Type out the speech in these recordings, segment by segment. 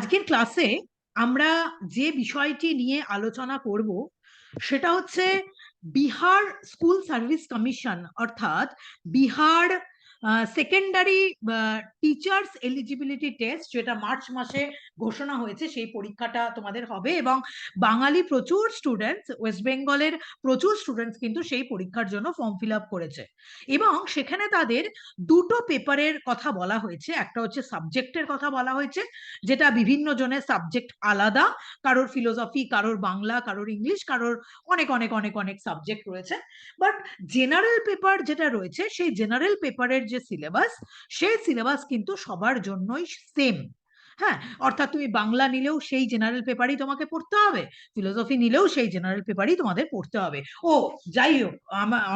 আজকের ক্লাসে আমরা যে বিষয়টি নিয়ে আলোচনা করব সেটা হচ্ছে বিহার স্কুল সার্ভিস কমিশন, অর্থাৎ Bihar secondary teachers eligibility test, যেটা মার্চ মাসে ঘোষণা হয়েছে। সেই পরীক্ষাটা তোমাদের হবে এবং বাঙালি প্রচুর স্টুডেন্টস, ওয়েস্ট বেঙ্গলের প্রচুর স্টুডেন্টস কিন্তু সেই পরীক্ষার জন্য ফর্ম ফিল আপ করেছে এবং সেখানে তাদের দুটো পেপারের কথা বলা হয়েছে। একটা হচ্ছে সাবজেক্টের কথা বলা হয়েছে, যেটা বিভিন্ন জনের সাবজেক্ট আলাদা, কারোর ফিলোসফি, কারোর বাংলা, কারোর ইংলিশ, কারোর অনেক অনেক অনেক অনেক সাবজেক্ট রয়েছে। বাট জেনারেল পেপার যেটা রয়েছে, সেই জেনারেল পেপারের যে সিলেবাস, সেই সিলেবাস কিন্তু সবার জন্যই সেম। হ্যাঁ, অর্থাৎ তুমি বাংলা নিলেও সেই জেনারেল পেপারই তোমাকে পড়তে হবে, ফিলোসফি নিলেও সেই জেনারেল পেপারই তোমাদের পড়তে হবে। ও যাই হোক,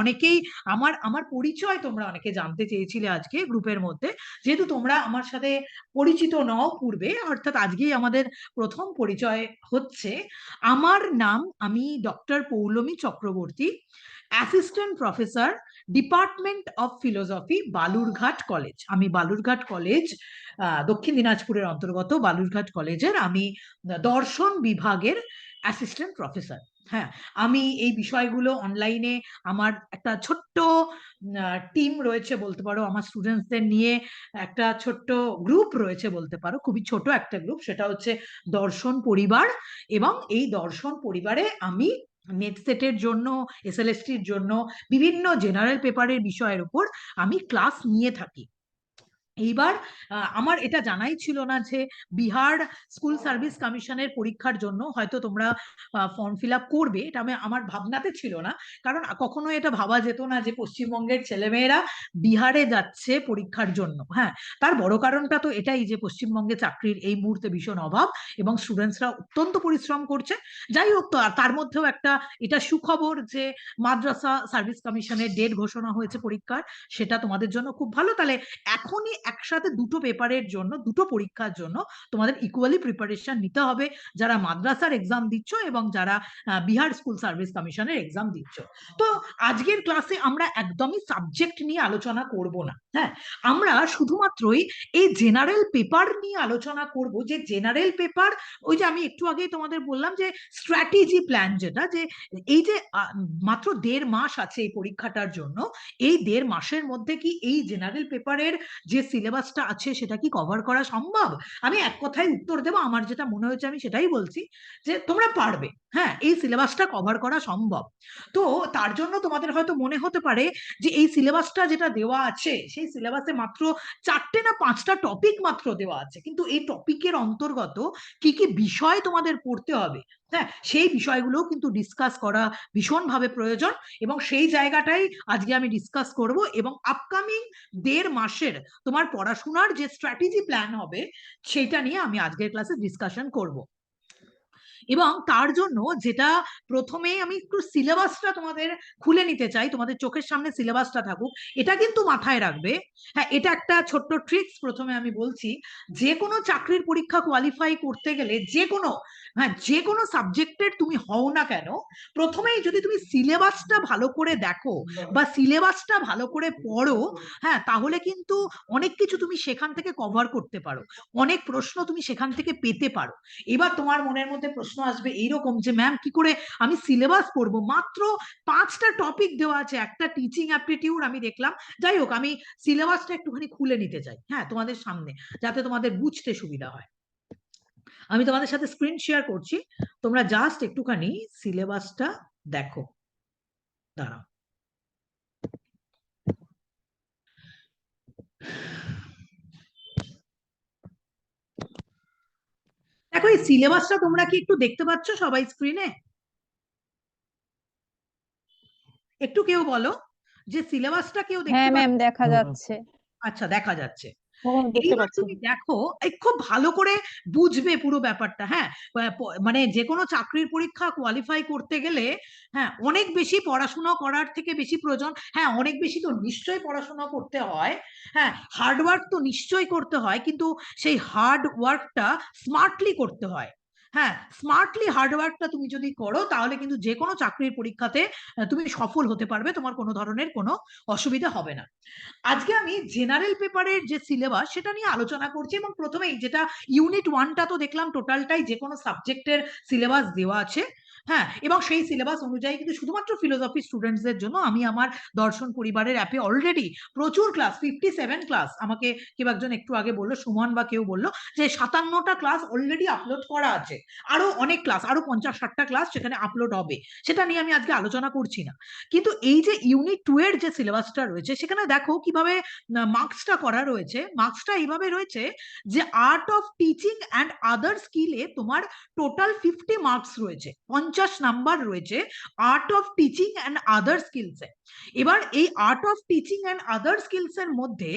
অনেকেই আমার আমার পরিচয় তোমরা অনেকে জানতে চেয়েছিলে আজকে গ্রুপের মধ্যে। যেহেতু তোমরা আমার সাথে পরিচিত নও পূর্বে, অর্থাৎ আজকেই আমাদের প্রথম পরিচয় হচ্ছে। আমার নাম, আমি doctor Poulami Chakraborty, assistant professor, department of philosophy, Balurghat college. আমি বালুরঘাট কলেজ, দক্ষিণ দিনাজপুরের অন্তর্গত বালুরঘাট কলেজের আমি দর্শন বিভাগের অ্যাসিস্ট্যান্ট প্রফেসর। হ্যাঁ, আমি এই বিষয়গুলো অনলাইনে আমার একটা ছোট্ট টিম রয়েছে বলতে পারো, আমার স্টুডেন্টসদের নিয়ে একটা ছোট্ট গ্রুপ রয়েছে বলতে পারো, খুবই ছোট একটা গ্রুপ, সেটা হচ্ছে দর্শন পরিবার। এবং এই দর্শন পরিবারে আমি নেট সেটের জন্য, এসএলএসটির জন্য বিভিন্ন জেনারেল পেপারের বিষয়ের উপর আমি ক্লাস নিয়ে থাকি। এইবার আমার এটা জানাই ছিল না যে বিহার স্কুল সার্ভিস কমিশনের পরীক্ষার জন্য হয়তো তোমরা ফর্ম ফিল আপ করবে, এটা আমার ভাবনাতে ছিল না। কারণ কখনো এটা ভাবা যেত না যে পশ্চিমবঙ্গের ছেলেমেয়েরা বিহারে যাচ্ছে পরীক্ষার জন্য। হ্যাঁ, তার বড় কারণটা তো এটাই যে পশ্চিমবঙ্গে চাকরির এই মুহূর্তে ভীষণ অভাব এবং স্টুডেন্টসরা অত্যন্ত পরিশ্রম করছে। যাই হোক, তো তার মধ্যেও একটা এটা সুখবর যে মাদ্রাসা সার্ভিস কমিশনের ডেট ঘোষণা হয়েছে পরীক্ষার, সেটা তোমাদের জন্য খুব ভালো। তাহলে এখনই একসাথে দুটো পেপারের জন্য, দুটো পরীক্ষার জন্য তোমাদের ইকুয়ালি প্রিপারেশন নিতে হবে, যারা মাদ্রাসার এক্সাম দিচ্ছ এবং যারা বিহার স্কুল সার্ভিস কমিশনের এক্সাম দিচ্ছ। তো আজকের ক্লাসে আমরা একদমই সাবজেক্ট নিয়ে আলোচনা করব না। হ্যাঁ, আমরা শুধুমাত্রই এই জেনারেল পেপার নিয়ে আলোচনা করব। যে জেনারেল পেপার, ওই যে আমি একটু আগেই তোমাদের বললাম যে স্ট্র্যাটেজি প্ল্যান, যেটা যে এই যে মাত্র 1.5 মাস আছে এই পরীক্ষাটার জন্য, এই 1.5 মাসের মধ্যে কি এই জেনারেল পেপারের যে সিলেবাসটা আছে সেটা কি কভার করা সম্ভব? আমি এক কথায় উত্তর দেবো, আমার যেটা মনে হয়েছে আমি সেটাই বলছি, যে তোমরা পারবে। হ্যাঁ, এই সিলেবাসটা কভার করা সম্ভব। তো তার জন্য তোমাদের হয়তো মনে হতে পারে যে এই সিলেবাসটা যেটা দেওয়া আছে, সেই সিলেবাসে মাত্র 4টে না 5টা টপিক মাত্র দেওয়া আছে, কিন্তু এই টপিকের অন্তর্গত কি কি বিষয় তোমাদের পড়তে হবে, হ্যাঁ, সেই বিষয়গুলো কিন্তু ডিসকাস করা ভীষণভাবে প্রয়োজন। এবং সেই জায়গাটাই আজকে আমি ডিসকাস করব। এবং আপকামিং 1.5 মাসের তোমার পড়াশোনার যে স্ট্র্যাটেজি প্ল্যান হবে, সেটা নিয়ে আমি আজকের ক্লাসে ডিসকাশন করব। এবং তার জন্য যেটা প্রথমে আমি একটু সিলেবাসটা তোমাদের খুলে নিতে চাই, তোমাদের চোখের সামনে সিলেবাসটা থাকুক, এটা কিন্তু মাথায় রাখবে। হ্যাঁ, এটা একটা ছোট্ট ট্রিক্স প্রথমে আমি বলছি। যে কোনো চাকরির পরীক্ষা কোয়ালিফাই করতে গেলে, যে কোনো, হ্যাঁ, যে কোনো সাবজেক্টের তুমি হও না কেন, প্রথমেই যদি তুমি সিলেবাসটা ভালো করে দেখো বা সিলেবাসটা ভালো করে পড়ো, হ্যাঁ, তাহলে কিন্তু অনেক কিছু তুমি সেখান থেকে কভার করতে পারো, অনেক প্রশ্ন তুমি সেখান থেকে পেতে পারো। এবার তোমার মনের মধ্যে প্রশ্ন আসবে এইরকম যে ম্যাম, কি করে আমি সিলেবাস পড়বো? মাত্র 5টা টপিক দেওয়া আছে, একটা টিচিং অ্যাপটিটিউড আমি দেখলাম। যাই হোক, আমি সিলেবাসটা একটুখানি খুলে নিতে চাই, হ্যাঁ, তোমাদের সামনে, যাতে তোমাদের বুঝতে সুবিধা হয়। আমি তোমাদের সাথে স্ক্রিন শেয়ার করছি, তোমরা জাস্ট একটুখানি সিলেবাসটা দেখো। দাঁড়াও, দেখো এই সিলেবাসটা তোমরা কি একটু দেখতে পাচ্ছ সবাই স্ক্রিনে? একটু কেউ বলো যে সিলেবাসটা কেউ দেখতে হ্যাঁ ম্যাম, পাচ্ছ? দেখা যাচ্ছে। আচ্ছা, দেখা যাচ্ছে। দেখতে এইবার পাচ্ছি। তুমি দেখো, এই খুব ভালো করে বুঝবে পুরো ব্যাপারটা। হ্যাঁ, মানে যে কোনো চাকরির পরীক্ষা কোয়ালিফাই করতে গেলে, হ্যাঁ, অনেক বেশি পড়াশোনা করার থেকে বেশি প্রয়োজন। হ্যাঁ, অনেক বেশি তো নিশ্চয়ই পড়াশোনা করতে হয়, হ্যাঁ, হার্ড ওয়ার্ক তো নিশ্চয়ই করতে হয়, কিন্তু সেই হার্ড ওয়ার্কটা স্মার্টলি করতে হয়। হ্যাঁ, স্মার্টলি হার্ডওয়ার্কটা তুমি যদি করো তাহলে কিন্তু যে কোনো চাকরির পরীক্ষাতে তুমি সফল হতে পারবে, তোমার কোনো ধরনের কোনো অসুবিধা হবে না। আজকে আমি জেনারেল পেপারের যে সিলেবাস সেটা নিয়ে আলোচনা করছি, এবং প্রথমেই যেটা ইউনিট 1টা তো দেখলাম টোটালটাই যে কোনো সাবজেক্টের সিলেবাস দেওয়া আছে। হ্যাঁ, এবং সেই সিলেবাস অনুযায়ী কিন্তু শুধুমাত্র ফিলোসফি স্টুডেন্টসদের জন্য আমি আমার দর্শন পরিবারের অ্যাপে অলরেডি প্রচুর ক্লাস, 57 ক্লাস, আমাকে কেউ একজন একটু আগে বললো, সুমন বা কেউ বললো যে 57টা ক্লাস অলরেডি আপলোড করা আছে। আরো অনেক ক্লাস, আরো 50-60টা ক্লাস সেখানে আপলোড হবে, সেটা নিয়ে আমি আজকে আলোচনা করছি না। কিন্তু এই যে ইউনিট 2 এর যে সিলেবাসটা রয়েছে সেখানে দেখো কিভাবে মার্কসটা করা রয়েছে। মার্কসটা এইভাবে রয়েছে যে art of teaching and other স্কিলে তোমার টোটাল 50 মার্কস রয়েছে, 50 নাম্বার রয়েছে art of teaching and other স্কিলসে। এবার এই art of teaching and other skills এর মধ্যে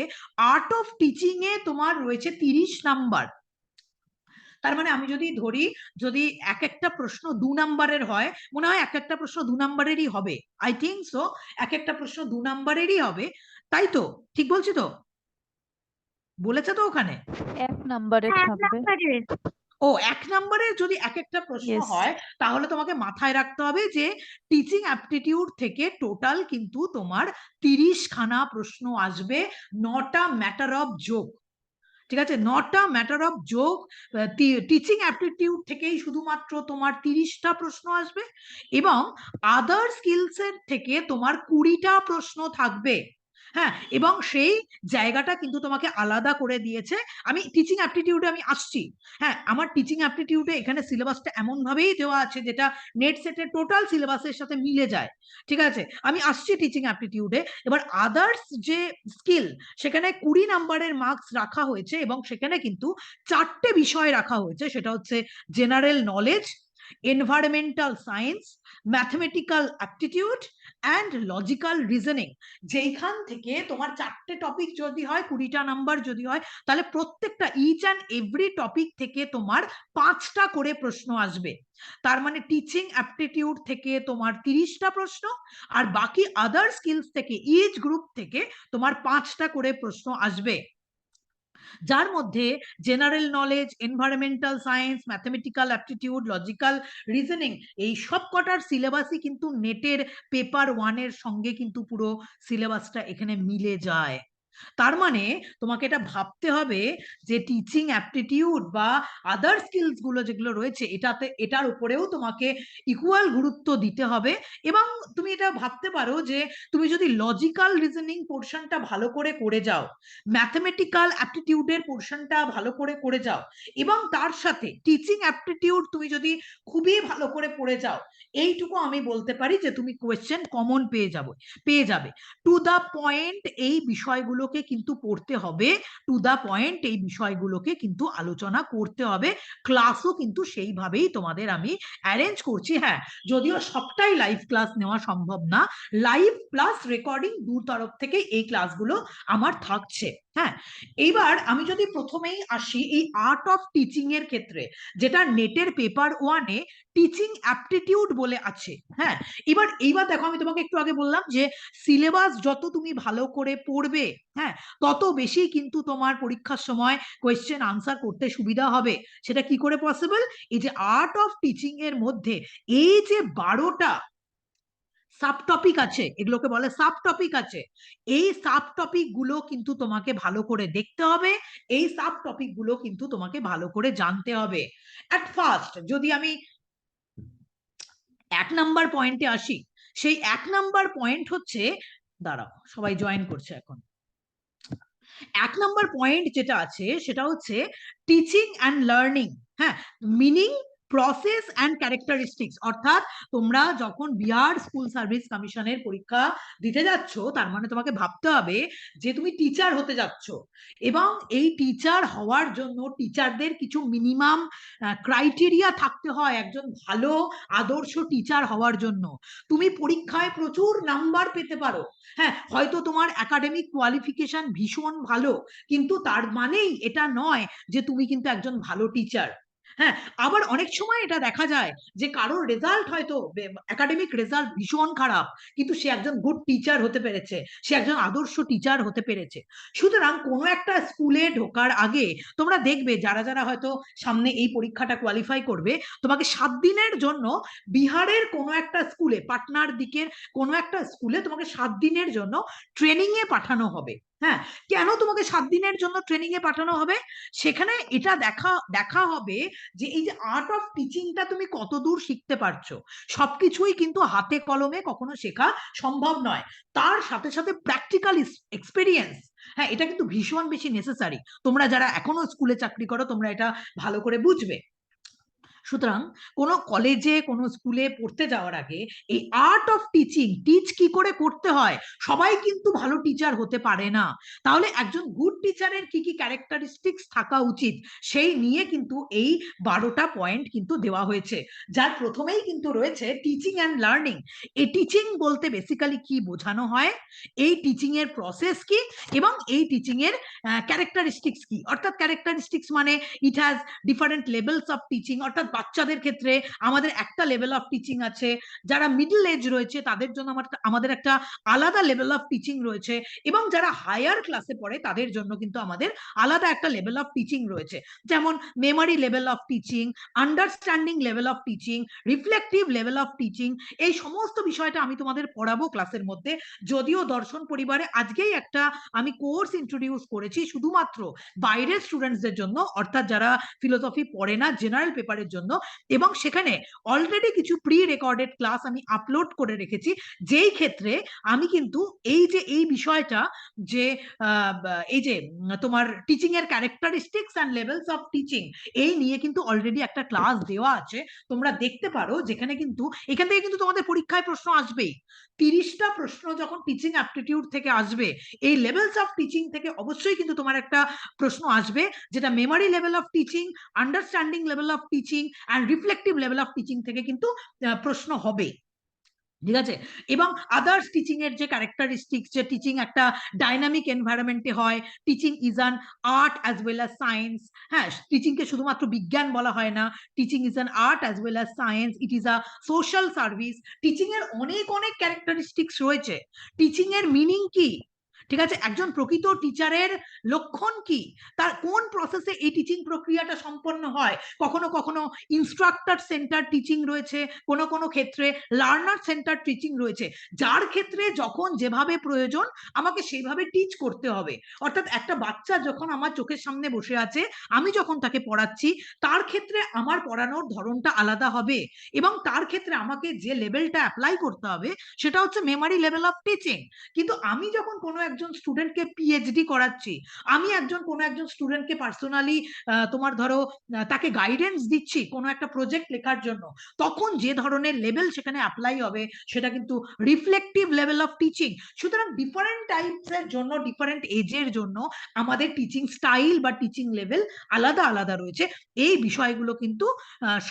আর্ট অফ টিচিং এ তোমার রয়েছে 30 নাম্বার। তার মানে আমি যদি ধরি, যদি এক একটা প্রশ্ন 2 নাম্বারের হয়, মনে হয় এক একটা প্রশ্ন 2 নাম্বারেরই হবে, আই থিঙ্ক সো, এক একটা প্রশ্ন 2 নাম্বারেরই হবে, তাই তো? ঠিক বলছি তো? বলেছে তো ওখানে? 1 নাম্বারের থাকবে। ও, 1 নাম্বারের যদি এক একটা প্রশ্ন Yes. হয় তাহলে তোমাকে মাথায় রাখতে হবে যে টিচিং অ্যাপটিটিউড থেকে টোটাল কিন্তু তোমার 30 খানা প্রশ্ন আসবে, 9টা ম্যাটার অফ যোগ। ঠিক আছে, 9টা ম্যাটার অফ যোগ, টিচিং অ্যাপটিটিউড থেকেই শুধুমাত্র তোমার 30টা প্রশ্ন আসবে, এবং আদার স্কিলস এর থেকে তোমার 20টা প্রশ্ন থাকবে। হ্যাঁ, এবং সেই জায়গাটা কিন্তু তোমাকে আলাদা করে দিয়েছে। আমি টিচিং অ্যাপটিটিউডে আমি আসছি। হ্যাঁ, আমার টিচিং অ্যাপটিটিউডে এখানে সিলেবাসটা এমন ভাবেই দেওয়া আছে যেটা নেট সেটের টোটাল সিলেবাসের সাথে মিলে যায়। ঠিক আছে, আমি আসছি টিচিং অ্যাপটিটিউডে। এবার আদার্স যে স্কিল, সেখানে 20 নাম্বারের মার্কস রাখা হয়েছে, এবং সেখানে কিন্তু 4টে বিষয় রাখা হয়েছে, সেটা হচ্ছে general knowledge, environmental science, mathematical aptitude and logical reasoning. যেইখান থেকে তোমার 4টে টপিক যদি হয়, 20টা নাম্বার যদি হয়, তাহলে প্রত্যেকটা ইচ অ্যান্ড এভরি টপিক থেকে তোমার 5টা করে প্রশ্ন আসবে। তার মানে টিচিং অ্যাপটিটিউড থেকে তোমার 30টা প্রশ্ন, আর বাকি আদার স্কিলস থেকে ইচ গ্রুপ থেকে তোমার 5টা করে প্রশ্ন আসবে, যার মধ্যে general knowledge, environmental science, mathematical aptitude, logical reasoning, এই সব কটার সিলেবাসই কিন্তু নেটের পেপার 1-এর সঙ্গে কিন্তু পুরো সিলেবাসটা এখানে মিলে যায়। তার মানে তোমাকে এটা ভাবতে হবে যে টিচিং অ্যাপটিটিউড বা আদার স্কিলস গুলো যেগুলো রয়েছে, এটার উপরেও তোমাকে ইকুয়াল গুরুত্ব দিতে হবে। এবং তুমি এটা ভাবতে পারো যে তুমি যদি লজিক্যাল রিজনিং পোর্শনটা ভালো করে করে যাও, ম্যাথমেটিক্যাল অ্যাপটিটিউডের পোর্শনটা ভালো করে করে যাও, এবং তার সাথে টিচিং অ্যাপটিটিউড তুমি যদি খুবই ভালো করে পড়ে যাও, এইটুকু আমি বলতে পারি যে তুমি কোয়েশ্চেন কমন পেয়ে যাবে। টু দা পয়েন্ট এই বিষয়গুলোকে কিন্তু পড়তে হবে, টু দা পয়েন্ট এই বিষয়গুলোকে কিন্তু আলোচনা করতে হবে। ক্লাসও কিন্তু সেইভাবেই তোমাদের আমি অ্যারেঞ্জ করছি। হ্যাঁ, যদিও সবটাই লাইভ ক্লাস নেওয়া সম্ভব না, লাইভ প্লাস রেকর্ডিং দু তরফ থেকে এই ক্লাসগুলো আমার থাকছে। হ্যাঁ, এইবার আমি যদি প্রথমেই আসি এই আর্ট অফ টিচিং এর ক্ষেত্রে, যেটা নেটের পেপার 1-এ টিচিং অ্যাপটিটিউড বলে আছে। হ্যাঁ, এইবার দেখো, আমি তোমাকে একটু আগে বললাম যে সিলেবাস যত তুমি ভালো করে পড়বে, হ্যাঁ, তত বেশি কিন্তু তোমার পরীক্ষার সময় কোয়েশ্চেন আনসার করতে সুবিধা হবে। সেটা কি করে পসিবল? এই যে আর্ট অফ টিচিং এর মধ্যে এই যে 12টা সাব টপিক আছে, এগুলোকে বলে সাব টপিক আছে, এই সাব টপিক গুলো কিন্তু তোমাকে ভালো করে দেখতে হবে, এই সাব টপিক গুলো কিন্তু তোমাকে ভালো করে জানতে হবে। অ্যাট ফার্স্ট যদি আমি 1 নাম্বার পয়েন্টে আসি, সেই 1 নাম্বার পয়েন্ট হচ্ছে, দাঁড়াও সবাই জয়েন করছে এখন, 1 নাম্বার পয়েন্ট যেটা আছে সেটা হচ্ছে টিচিং অ্যান্ড লার্নিং। হ্যাঁ, মিনিং, প্রসেস অ্যান্ড ক্যারেক্টারিস্টিক্স। অর্থাৎ তোমরা যখন বিহার স্কুল সার্ভিস কমিশনের পরীক্ষা দিতে যাচ্ছ, তার মানে তোমাকে ভাবতে হবে যে তুমি টিচার হতে যাচ্ছ, এবং এই টিচার হওয়ার জন্য টিচারদের কিছু মিনিমাম ক্রাইটেরিয়া থাকতে হয় একজন ভালো আদর্শ টিচার হওয়ার জন্য। তুমি পরীক্ষায় প্রচুর নাম্বার পেতে পারো, হ্যাঁ, হয়তো তোমার একাডেমিক কোয়ালিফিকেশন ভীষণ ভালো, কিন্তু তার মানেই এটা নয় যে তুমি কিন্তু একজন ভালো টিচার। হ্যাঁ, আবার অনেক সময় এটা দেখা যায় যে কারোর রেজাল্ট হয়তো একাডেমিক রেজাল্ট ভীষণ খারাপ, কিন্তু সে একজন গুড টিচার হতে পেরেছে, সে একজন আদর্শ টিচার হতে পেরেছে। সুতরাং কোনো একটা স্কুলে ঢোকার আগে তোমরা দেখবে যারা যারা হয়তো সামনে এই পরীক্ষাটা কোয়ালিফাই করবে, তোমাকে 7 দিনের জন্য বিহারের কোনো একটা স্কুলে, পাটনার দিকের কোনো একটা স্কুলে তোমাকে 7 দিনের জন্য ট্রেনিং এ পাঠানো হবে। হ্যাঁ, কেন তোমাকে 7 দিনের জন্য ট্রেনিং এ পাঠানো হবে? সেখানে এটা দেখা দেখা হবে যে এই যে আর্ট অফ টিচিংটা তুমি কতদূর শিখতে পারছো। সবকিছুই কিন্তু হাতে কলমে কখনো শেখা সম্ভব নয়, তার সাথে সাথে প্র্যাকটিক্যাল এক্সপিরিয়েন্স, হ্যাঁ, এটা কিন্তু ভীষণ বেশি নেসেসারি। তোমরা যারা এখনো স্কুলে চাকরি করো তোমরা এটা ভালো করে বুঝবে। সুতরাং কোনো কলেজে কোনো স্কুলে পড়তে যাওয়ার আগে এই আর্ট অফ টিচিং, টিচ কি করে করতে হয়, সবাই কিন্তু ভালো টিচার হতে পারে না। তাহলে একজন গুড টিচারের কি কি ক্যারেক্টারিস্টিক্স থাকা উচিত সেই নিয়ে কিন্তু এই 12টা পয়েন্ট কিন্তু দেওয়া হয়েছে, যার প্রথমেই কিন্তু রয়েছে টিচিং অ্যান্ড লার্নিং। এই টিচিং বলতে বেসিক্যালি কি বোঝানো হয়, এই টিচিং এর প্রসেস কি, এবং এই টিচিং এর ক্যারেক্টারিস্টিক্স কি। অর্থাৎ ক্যারেক্টারিস্টিক্স মানে it has different levels of teaching, অর্থাৎ বাচ্চাদের ক্ষেত্রে আমাদের একটা লেভেল অফ টিচিং আছে, যারা মিডল এজ রয়েছে তাদের জন্য আমাদের একটা আলাদা লেভেল অফ টিচিং রয়েছে, এবং যারা হায়ার ক্লাসে পড়ে তাদের জন্য কিন্তু আমাদের আলাদা একটা লেভেল অফ টিচিং রয়েছে। যেমন memory level of teaching, understanding level of teaching, reflective level of teaching. এই সমস্ত বিষয়টা আমি তোমাদের পড়াবো ক্লাসের মধ্যে। যদিও দর্শন পরিবারে আজকেই একটা আমি কোর্স ইন্ট্রোডিউস করেছি শুধুমাত্র বাইরের স্টুডেন্টসদের জন্য, অর্থাৎ যারা ফিলোসফি পড়ে না, জেনারেল পেপারের জন্য, এবং সেখানে অলরেডি কিছু প্রি রেকর্ডেড ক্লাস আমি আপলোড করে রেখেছি, যেই ক্ষেত্রে আমি কিন্তু এই বিষয়টা যে এই যে তোমার টিচিং এর characteristics and levels of teaching, এই নিয়ে কিন্তু অলরেডি একটা ক্লাস দেওয়া আছে, তোমরা দেখতে পারো। যেখানে কিন্তু এখান থেকে কিন্তু তোমাদের পরীক্ষায় প্রশ্ন আসবেই, 30টা প্রশ্ন যখন টিচিং অ্যাপটিটিউড থেকে আসবে, এই লেভেলস অফ টিচিং থেকে অবশ্যই কিন্তু তোমার একটা প্রশ্ন আসবে, যেটা memory level of teaching, understanding level of teaching and reflective level of teaching থেকে কিন্তু প্রশ্ন হবে। ঠিক আছে? এবং আদার্স টিচিং এর যে ক্যারেক্টারিস্টিক্স, যে টিচিং একটা ডাইনামিক এনভায়রনমেন্টে হয়, teaching is an art as well as science. হ্যাঁ, টিচিংকে শুধুমাত্র বিজ্ঞান বলা হয় না, teaching is an art as well as science, it is a social service. Teaching এর অনেক অনেক ক্যারেক্টারিস্টিক্স রয়েছে। টিচিং এর মিনিং কি, ঠিক আছে, একজন প্রকৃত টিচারের লক্ষণ কি, তার কোন প্রসেসে এই টিচিং প্রক্রিয়াটা সম্পন্ন হয়। কখনো কখনো ইনস্ট্রাক্টর সেন্টার টিচিং রয়েছে, কোনো কোনো ক্ষেত্রে লার্নার সেন্টার টিচিং রয়েছে, যার ক্ষেত্রে যখন যেভাবে প্রয়োজন আমাকে সেইভাবে টিচ করতে হবে। অর্থাৎ একটা বাচ্চা যখন আমার চোখের সামনে বসে আছে, আমি যখন তাকে পড়াচ্ছি, তার ক্ষেত্রে আমার পড়ানোর ধরনটা আলাদা হবে, এবং তার ক্ষেত্রে আমাকে যে লেভেলটা অ্যাপ্লাই করতে হবে সেটা হচ্ছে মেমোরি লেভেল অফ টিচিং। কিন্তু আমি যখন কোনো একজন স্টুডেন্টকে পিএইচডি করাচ্ছি, আমি কোনো একজন স্টুডেন্টকে পার্সোনালি তোমার ধরো তাকে গাইডেন্স দিচ্ছি কোনো একটা প্রজেক্ট লেখার জন্য, তখন যে ধরনের লেভেল সেখানে অ্যাপ্লাই হবে সেটা কিন্তু রিফ্লেক্টিভ লেভেল অফ টিচিং। সুতরাং ডিফারেন্ট টাইপস এর জন্য, ডিফারেন্ট এজের জন্য আমাদের টিচিং স্টাইল বা টিচিং লেভেল আলাদা আলাদা রয়েছে। এই বিষয়গুলো কিন্তু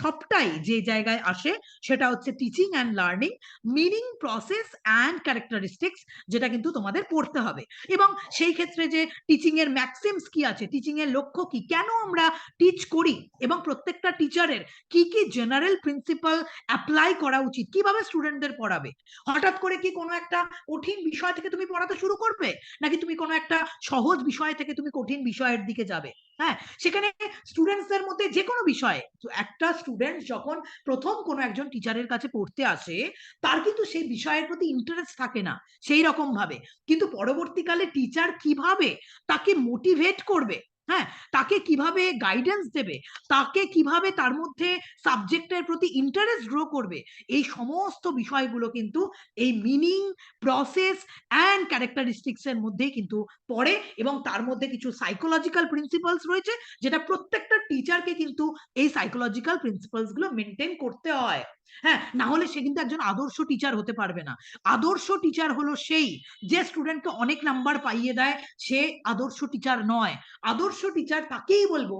সবটাই যে জায়গায় আসে সেটা হচ্ছে teaching and learning, meaning, process and characteristics, যেটা কিন্তু তোমাদের পড়তে হবে। এবং সেই ক্ষেত্রে যে টিচিং এর ম্যাক্সিমস কি আছে, টিচিং এর লক্ষ্য কি, কেন আমরা টিচ করি, এবং প্রত্যেকটা টিচারের কি কি জেনারেল প্রিন্সিপাল অ্যাপ্লাই করা উচিত, কিভাবে স্টুডেন্টদের পড়াবে। হঠাৎ করে কি কোনো একটা কঠিন বিষয় থেকে তুমি পড়াতে শুরু করবে, নাকি তুমি কোনো একটা সহজ বিষয় থেকে তুমি কঠিন বিষয়ের দিকে যাবে। হ্যাঁ, সেখানে স্টুডেন্টসদের মধ্যে যে কোনো বিষয়ে, একটা স্টুডেন্ট যখন প্রথম কোনো একজন টিচারের কাছে পড়তে আসে, তার কিন্তু সেই বিষয়ের প্রতি ইন্টারেস্ট থাকে না সেই রকম ভাবে, কিন্তু পরবর্তীকালে টিচার কিভাবে তাকে মোটিভেট করবে, হ্যাঁ, তাকে কিভাবে গাইডেন্স দেবে, তাকে কিভাবে তার মধ্যে সাবজেক্টের প্রতি ইন্টারেস্ট গ্রো করবে, এই সমস্ত বিষয়গুলো কিন্তু এই মিনিং, প্রসেস অ্যান্ড ক্যারেক্টারিস্টিক্স এর মধ্যেই কিন্তু পড়ে। এবং তার মধ্যে কিছু সাইকোলজিক্যাল প্রিন্সিপালস রয়েছে, যেটা প্রত্যেকটা টিচারকে কিন্তু এই সাইকোলজিক্যাল প্রিন্সিপালস গুলো মেনটেন করতে হয়। হ্যাঁ, না হলে সে কিন্তু একজন আদর্শ টিচার হতে পারবে না। আদর্শ টিচার হলো সেই যে স্টুডেন্টকে অনেক নাম্বার পাইয়ে দেয়, সে আদর্শ টিচার নয়। আদর্শ টিচার তাকেই বলবো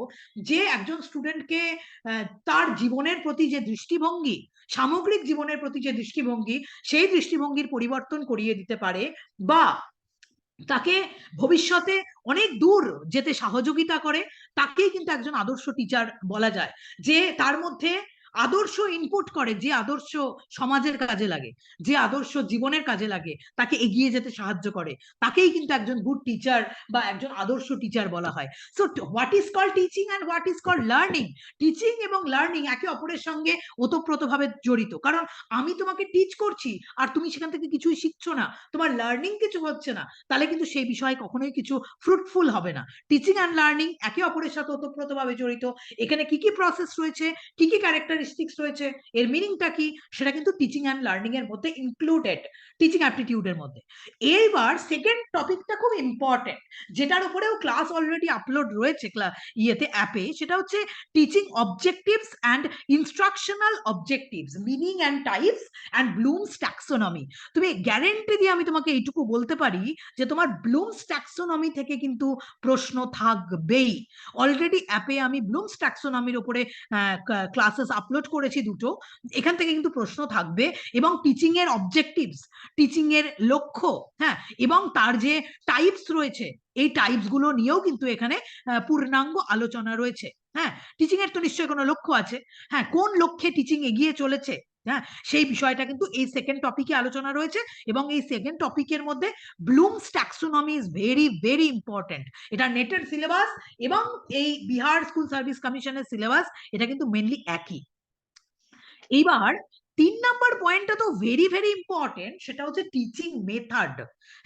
যে একজন স্টুডেন্টকে তার জীবনের প্রতি যে দৃষ্টিভঙ্গি, সামগ্রিক জীবনের প্রতি যে দৃষ্টিভঙ্গি, সেই দৃষ্টিভঙ্গির পরিবর্তন করিয়ে দিতে পারে, বা তাকে ভবিষ্যতে অনেক দূর যেতে সহযোগিতা করে, তাকেই কিন্তু একজন আদর্শ টিচার বলা যায়। যে তার মধ্যে আদর্শ ইনপুট করে, যে আদর্শ সমাজের কাজে লাগে, যে আদর্শ জীবনের কাজে লাগে, তাকে এগিয়ে যেতে সাহায্য করে, তাকেই কিন্তু একজন গুড টিচার বা একজন আদর্শ টিচার বলা হয়। So what is called teaching and what is called learning? Teaching এবং লার্নিং একে অপরের সঙ্গে ওতপ্রোতভাবে জড়িত। কারণ আমি তোমাকে টিচ করছি আর তুমি সেখান থেকে কিছুই শিখছো না, তোমার লার্নিং কিছু হচ্ছে না, তাহলে কিন্তু সেই বিষয়ে কখনোই কিছু ফ্রুটফুল হবে না। টিচিং অ্যান্ড লার্নিং একে অপরের সাথে ওতপ্রোতভাবে জড়িত। এখানে কি কি প্রসেস রয়েছে, কি কি ক্যারেক্টারিস্টিক্স রয়েছে, এর মিনিংটা কি, সেটা কিন্তু টিচিং অ্যান্ড লার্নিং এর মধ্যে ইনক্লুডেড, টিচিং অ্যাপটিটিউডের মধ্যে। এইবার সেকেন্ড টপিকটা খুব ইম্পর্টেন্ট, যেটার উপরেও ক্লাস অলরেডি আপলোড রয়েছে ইয়েতে, অ্যাপে, সেটা হচ্ছে teaching objectives and instructional objectives, meaning and types and blooms taxonomy. তুমি গ্যারেন্টি দিয়ে আমি তোমাকে এইটুকু বলতে পারি যে তোমার ব্লুমস ট্যাক্সোনমি থেকে কিন্তু প্রশ্ন থাকবেই। অলরেডি অ্যাপে আমি ব্লুমস ট্যাক্সোনমির উপরে ক্লাসেস আপলোড করেছি দুটো, এখান থেকে কিন্তু প্রশ্ন থাকবে। এবং টিচিং এর অবজেক্টিভস, টিচিং এর লক্ষ্য, হ্যাঁ, এবং তার যে টাইপস রয়েছে, এই টাইপস গুলো নিয়েও কিন্তু এখানে পূর্ণাঙ্গ আলোচনা রয়েছে। হ্যাঁ, টিচিং এর তো নিশ্চয়ই কোনো লক্ষ্য আছে, হ্যাঁ, কোন লক্ষ্যে টিচিং এগিয়ে চলেছে, হ্যাঁ, সেই বিষয়টা কিন্তু এই সেকেন্ড টপিকে আলোচনা রয়েছে। এবং এই সেকেন্ড টপিকের মধ্যে blooms taxonomy is very very important. এটা নেটের সিলেবাস এবং এই বিহার স্কুল সার্ভিস কমিশনের সিলেবাস, এটা কিন্তু মেনলি একই। এইবার 3 নাম্বার পয়েন্টটা তো ভেরি ভেরি ইম্পর্টেন্ট, সেটা হচ্ছে টিচিং মেথড।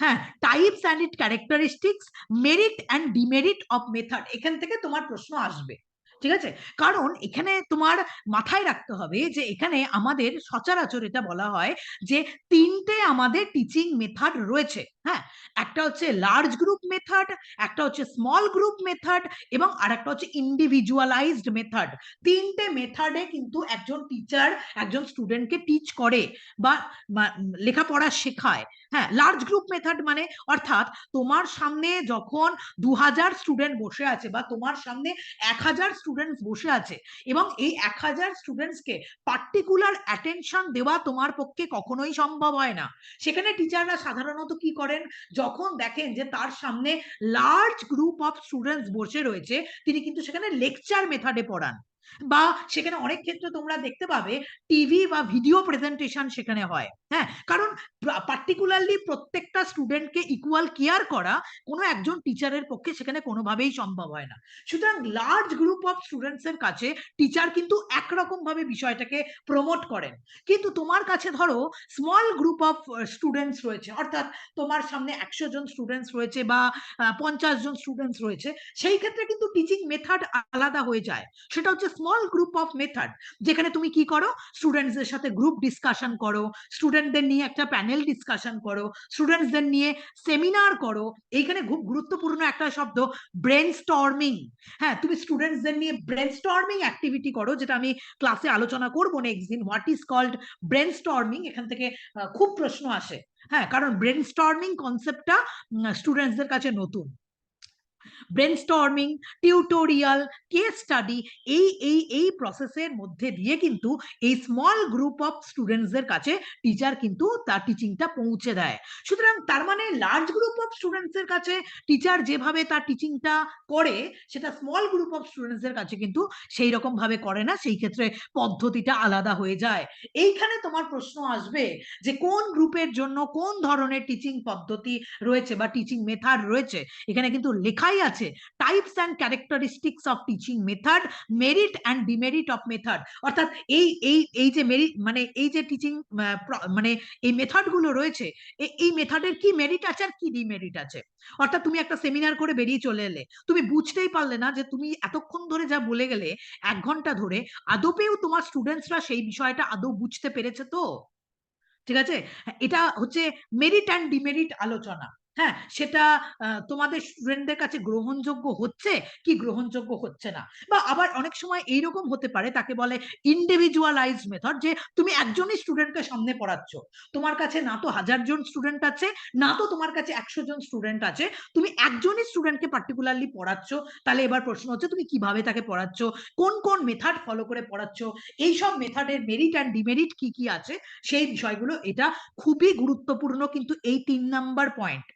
হ্যাঁ, types and it characteristics, merit and demerit of method, এখান থেকে তোমার প্রশ্ন আসবে। ঠিক আছে, কারণ এখানে তোমার মাথায় রাখতে হবে যে এখানে আমাদের সচরাচর এটা বলা হয় যে তিনটে আমাদের টিচিং মেথড রয়েছে। হ্যাঁ, একটা হচ্ছে লার্জ গ্রুপ মেথড, একটা হচ্ছে স্মল গ্রুপ মেথড, এবং আরেকটা হচ্ছে ইন্ডিভিজুয়ালাইজড মেথড। তিনটে মেথডে কিন্তু একজন টিচার একজন স্টুডেন্টকে টিচ করে বা লেখাপড়া শেখায়। হ্যাঁ, লার্জ গ্রুপ মেথড মানে, অর্থাৎ তোমার সামনে যখন 2000 স্টুডেন্ট বসে আছে বা তোমার সামনে 1000 স্টুডেন্টস বসে আছে, এবং এই 1000 স্টুডেন্টসকে পার্টিকুলার অ্যাটেনশন দেওয়া তোমার পক্ষে কখনোই সম্ভব হয় না। সেখানে টিচাররা সাধারণত কি করেন, যখন দেখেন যে তার সামনে লার্জ গ্রুপ অফ স্টুডেন্টস বসে রয়েছে, তিনি কিন্তু সেখানে লেকচার মেথডে পড়ান, বা সেখানে অনেক ক্ষেত্রে তোমরা দেখতে পাবে টিভি বা ভিডিও প্রেজেন্টেশন সেখানে হয়। হ্যাঁ, কারণ পার্টিকুলারলি প্রত্যেকটা স্টুডেন্টকে ইকুয়াল কেয়ার করা কোনো একজন টিচারের পক্ষে সেখানে কোনোভাবেই সম্ভব হয় না। সুতরাং লার্জ গ্রুপ অফ স্টুডেন্টস এর কাছে টিচার কিন্তু একরকম ভাবে বিষয়টাকে প্রমোট করেন। কিন্তু তোমার কাছে ধরো স্মল গ্রুপ অফ স্টুডেন্টস রয়েছে, অর্থাৎ তোমার সামনে 100 জন স্টুডেন্টস রয়েছে বা 50 জন স্টুডেন্টস রয়েছে, সেই ক্ষেত্রে কিন্তু টিচিং মেথড আলাদা হয়ে যায়। সেটা হচ্ছে স্মল গ্রুপ অফ মেথড, যেখানে তুমি কি করো, স্টুডেন্টসদের সাথে গ্রুপ ডিসকাশন করো, স্টুডেন্টদের নিয়ে একটা প্যানেল ডিসকাশন করো, স্টুডেন্টসদের নিয়ে সেমিনার করো। এইখানে খুব গুরুত্বপূর্ণ একটা শব্দ, ব্রেন স্টর্মিং। হ্যাঁ, তুমি স্টুডেন্টসদের নিয়ে ব্রেন স্টর্মিং অ্যাক্টিভিটি করো, যেটা আমি ক্লাসে আলোচনা করবো নেক্সট দিন, what is called brain storming. এখান থেকে খুব প্রশ্ন আসে। হ্যাঁ, কারণ ব্রেন স্টর্মিং কনসেপ্টটা স্টুডেন্টসদের কাছে নতুন। ব্রেনস্টর্মিং, টিউটোরিয়াল, কেস স্টাডি, এই প্রসেসের মধ্যে দিয়ে কিন্তু এই স্মল গ্রুপ অফ স্টুডেন্টসদের কাছে টিচার কিন্তু তার টিচিংটা পৌঁছে দেয়। সুতরাং তার মানে লার্জ গ্রুপ অফ স্টুডেন্টসদের কাছে টিচার যেভাবে তার টিচিংটা করে, সেটা স্মল গ্রুপ অফ স্টুডেন্টসদের কাছে কিন্তু সেই রকম ভাবে করে না, সেই ক্ষেত্রে পদ্ধতিটা আলাদা হয়ে যায়। এইখানে তোমার প্রশ্ন আসবে যে কোন গ্রুপের জন্য কোন ধরনের টিচিং পদ্ধতি রয়েছে বা টিচিং মেথড রয়েছে। এখানে কিন্তু লেখাই আছে types and characteristics of teaching method, merit and demerit of method. অর্থাৎ এই যে মেরিট মানে এই যে টিচিং মানে এই মেথড গুলো রয়েছে, এই মেথডের কি মেরিট আছে আর কি ডিমেরিট আছে। অর্থাৎ তুমি একটা সেমিনার করে বেরিয়ে চলে এলে, তুমি বুঝতেই পারলে না যে তুমি এতক্ষণ ধরে যা বলে গেলে 1 ঘন্টা ধরে, আদপেও তোমার স্টুডেন্টসরা সেই বিষয়টা আদৌ বুঝতে পেরেছে তো? ঠিক আছে, এটা হচ্ছে মেরিট অ্যান্ড ডিমেরিট আলোচনা। হ্যাঁ, সেটা তোমাদের স্টুডেন্টদের কাছে গ্রহণযোগ্য হচ্ছে কি গ্রহণযোগ্য হচ্ছে না। বা আবার অনেক সময় এইরকম হতে পারে, তাকে বলে ইন্ডিভিজুয়ালাইজড মেথড, যে তুমি একজনই স্টুডেন্টকে সামনে পড়াচ্ছ, তোমার কাছে না তো 1000 জন স্টুডেন্ট আছে, না তো তোমার কাছে 100 জন স্টুডেন্ট আছে, তুমি একজনই স্টুডেন্টকে পার্টিকুলারলি পড়াচ্ছ। তাহলে এবার প্রশ্ন হচ্ছে তুমি কিভাবে তাকে পড়াচ্ছ, কোন কোন মেথড ফলো করে পড়াচ্ছ, এইসব মেথডের মেরিট অ্যান্ড ডিমেরিট কি কি আছে, সেই বিষয়গুলো। এটা খুবই গুরুত্বপূর্ণ কিন্তু এই 3 নাম্বার পয়েন্ট।